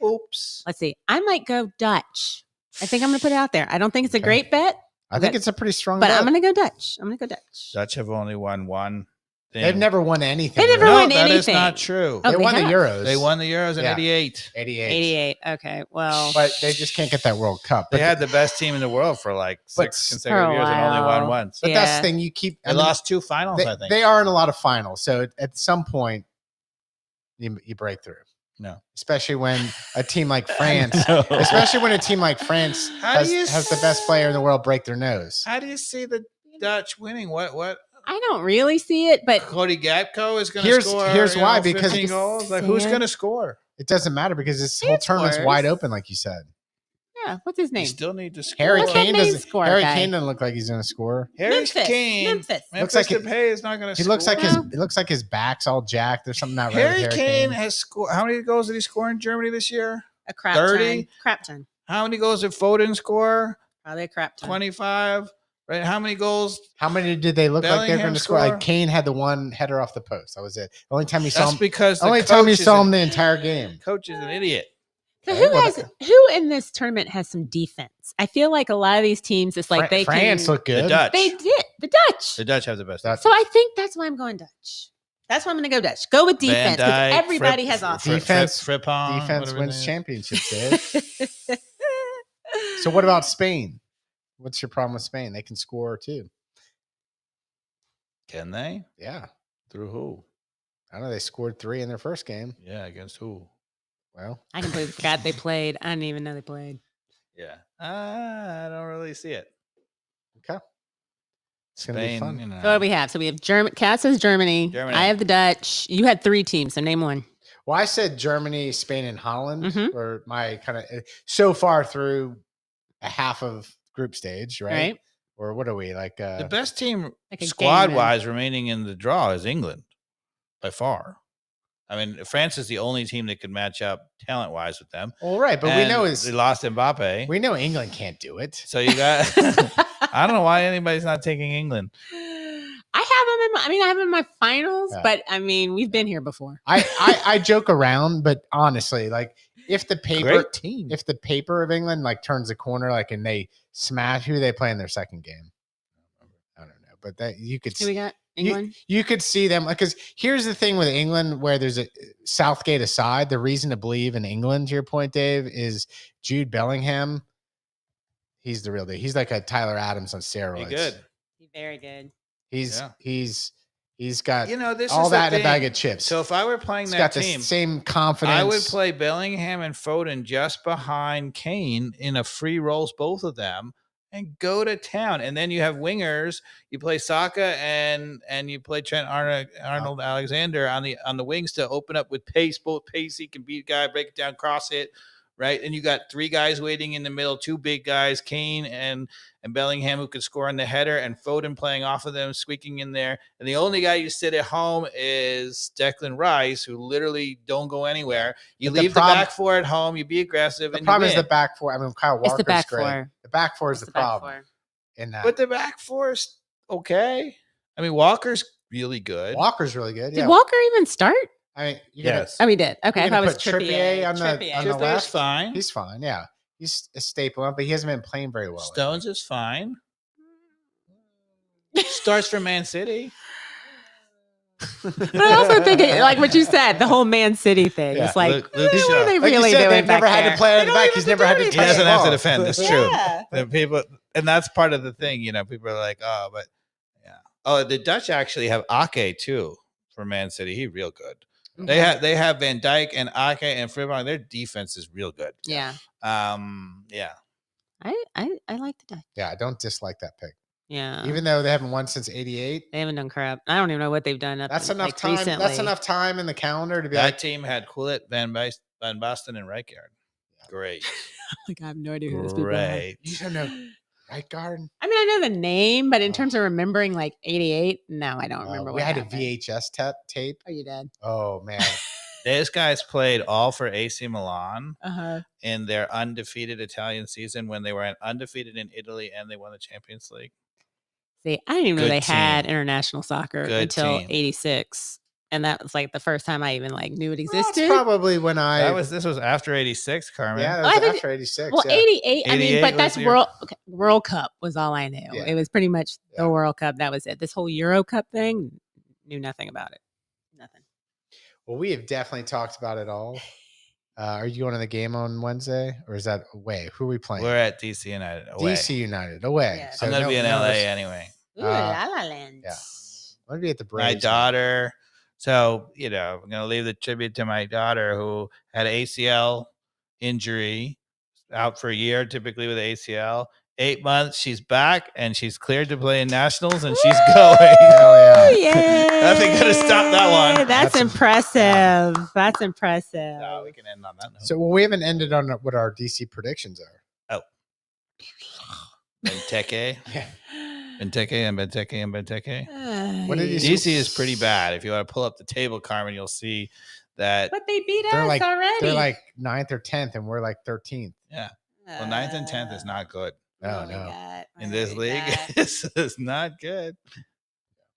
Oops. Let's see. I might go Dutch. I think I'm going to put it out there. I don't think it's a Okay. great bet, I think it's a pretty strong. but bet. I'm going to go Dutch. I'm going to go Dutch. Dutch have only won one thing. They've never won anything. They never really. No, won that is anything. not true. Oh, They they won the have. Euros. They won the Euros in Yeah. 88. 88. 88. Okay. Well, But they just can't get that World Cup. They But, had the best team in the world for like But 6 for consecutive a years and only won while. once. but that's Yeah. the thing. You keep. They lost 2 finals, They, I think. they are in a lot of finals. So at some point, you break through. No. Especially when a team like France, No. especially when a team like France How do you has the best player in the world break their nose. How do you see the Dutch winning? What? I don't really see it, but Cody Gakpo is going to Here's- score. here's you why, know, because 15 goals. Like who's Sam- going to score? It doesn't matter because this whole France tournament's scores. wide open, like you said. yeah, what's his You name? still need to score. Harry What's that Kane main doesn't. score Harry guy? Kane doesn't look like he's going to score. Harry Memphis. Kane. Memphis. Looks like Memphis Depay is not going to He score. looks like No. it looks like his back's all jacked. There's something not right Harry with Kane has scored. How many goals did he score in Germany this year? A crap 30? ton. Crap ton. How many goals did Foden score? Probably a crap ton. 25. Right? How many goals? How many did they look like they're Bellingham going to score? score? Like Kane had the one header off the post. That was it. The only time you saw That's him. because the Only time you coach is saw an- him the entire game. Coach is an idiot. So Okay, well, who in this tournament has some defense? I feel like a lot of these teams, it's like they France can. looked good. The Dutch. They did the Dutch. The Dutch have the best. That's- So I think that's why I'm going Dutch. That's why I'm going to go Dutch. Go with defense because Van Dijk, everybody Fripp- has offense. Defense- Frippon, Defense whatever wins his name is. championships, Dave. So what about Spain? What's your problem with Spain? They can score too. Can they? Yeah. Through who? I know they scored 3 in their first game. Yeah, against who? Well, I completely forgot they played. I didn't even know they played. Yeah. I don't really see it. okay. It's going to be Spain, fun. you know. So what do we have? So we have German. Kat says Germany. Germany. I have the Dutch. You had 3 teams, so name one. Well, I said Germany, Spain, and Holland Mhm. were my kind of so far through a half of group stage, right? Right? Or what are we like? The best team Like a squad game, wise remaining in the draw is England by far. I mean, France is the only team that could match up talent wise with them. Well, right, but we And know they lost Mbappe. we know England can't do it. So you got. I don't know why anybody's not taking England. I have them in I have them in my finals, Yeah. but I mean, we've been here before. I joke around, but honestly, like if the paper Great team. if the paper of England like turns the corner, like and they smash who they play in their second game. I don't know, but that you could Who we got? England? you could see them because here's the thing with England where there's a Southgate aside, the reason to believe in England, to your point, Dave, is Jude Bellingham. He's the real deal. He's like a Tyler Adams on steroids. Be good. Very good. He's Yeah. he's got You know, this all is the that in a bag thing. of chips. So if I were playing he's that got the team, same confidence. I would play Bellingham and Foden just behind Kane in a free rolls, both of them, and go to town. And then you have wingers. You play Saka and you play Trent Arnold Alexander on the wings to open up with pace. Both pacey, can beat a guy, break it down, cross it. Right. And you got 3 guys waiting in the middle, 2 big guys, Kane and Bellingham, who could score on the header, and Foden playing off of them, squeaking in there. And the only guy you sit at home is Declan Rice, who literally don't go anywhere. You But the leave the problem- back 4 at home, you be aggressive. The and problem you is win. the back 4. I mean, Kyle It's the Walker's back great. 4. The back four is What's the back problem four? in that. But the back four is okay. I mean, Walker's really good. Walker's really good. Did Yeah. Walker even start? I mean, Yes. Oh, he did. Okay, I You're thought gonna it was put Trippier on the Trippier's left. fine. He's fine. Yeah. He's a staple, but he hasn't been playing very well. Stones is fine. Starts for Man City. But I also think, like what you said, the whole Man City thing. Yeah. It's like, Luke what Shaw. are they Like you really said, doing they've back never had there? to play They on the don't back. even He's have to never had do to He touch doesn't the have to ball. defend. It's true. Yeah. The people, and that's part of the thing, people are like, oh, but yeah. Oh, the Dutch actually have Ake too for Man City. He's real good. Okay. They have Van Dijk and Ake and Frimpong. Their defense is real good. Yeah. Yeah. I like the Dutch. Yeah, I don't dislike that pick. Yeah. Even though they haven't won since '88. They haven't done crap. I don't even know what they've done. That's enough time. Recently. That's enough time in the calendar to be That like, team had Gullit, Van Basten, and Rijkaard. Great. Like I have no idea who those people are. Great. you don't know right guard. I mean, I know the name, but in terms of remembering like 88, no, I don't remember. We what had happened. a VHS tape. Oh, you did? Oh man. These guys played all for AC Milan Uh-huh. in their undefeated Italian season when they were undefeated in Italy and they won the Champions League. See, I didn't even know Good they had team. international soccer Good until team. 86. And that was like the first time I even like knew it That's existed. probably when This was after 86, Carmen. Yeah, Oh, that I was think- after '86. Well, yeah. 88, I mean, 88 but was that's your- World Cup was all I knew. Yeah. It was pretty much the Yeah. World Cup. That was it. This whole Euro Cup thing, knew nothing about it. Nothing. Well, we have definitely talked about it all. Are you going to the game on Wednesday, or is that away? Who are we playing? We're at DC United away. DC United away. Yeah. So I'm going to no- be in no LA risk. anyway. Ooh, Uh, La La Land. yeah. I'm gonna be at the My Braves. daughter. So, I'm going to leave the tribute to my daughter who had ACL injury, out for a year, typically with ACL. 8 months, she's back and she's cleared to play in nationals and she's going. Hell yeah. Yay. Nothing could have stopped that one. That's That's- impressive. That's impressive. No, we can end on that note. So we haven't ended on what our DC predictions are. Benteke. Yeah. Benteke and Benteke and Benteke. What did you DC is pretty bad. If you want to pull up the table, Carmen, you'll see that. But they beat They're us like- already. They're like 9th or 10th, and we're like 13th. Yeah. Well, 9th and 10th is not good Oh, my no. God. in this Oh my league. God. This is not good.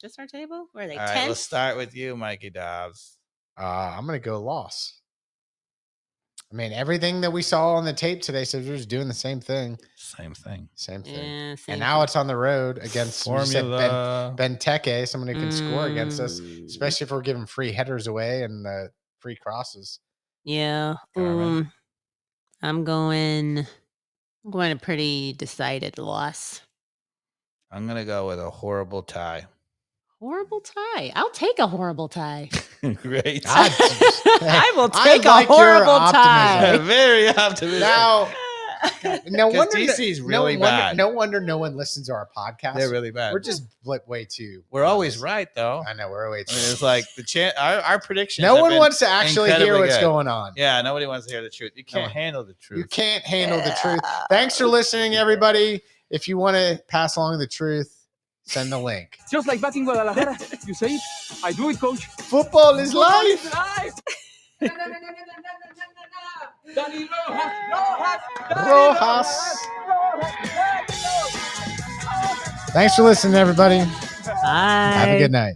Just our table? Where are they? All right, 10th? let's start with you, Mikey Dobbs. I'm gonna go loss. I mean, everything that we saw on the tape today says we're just doing the same thing. Same thing. Same thing. Yeah, same And now thing. it's on the road against we said Formula. Benteke, someone who can score against us, Mm. especially if we're giving free headers away and free crosses. Yeah. Carmen? I'm going a pretty decided loss. I'm going to go with a horrible tie. Horrible tie. I'll take a horrible tie. Great. I will I take like a your horrible optimism. tie. Very optimistic. Now, no 'Cause wonder DC is really bad. No wonder no one listens to our podcast. They're really bad. We're just way too. We're always right, though. I know we're always. I mean, it's like our predictions. no have one been wants to actually hear incredibly what's good. going on. Yeah, nobody wants to hear the truth. You can't one. handle the truth. You can't handle the truth. Thanks for listening, everybody. If you want to pass along the truth, send the link. Just like back in Guadalajara. You say it, I do it, coach. Football is life. Dani Rojas, Rojas. Thanks for listening, everybody. Bye. Have a good night.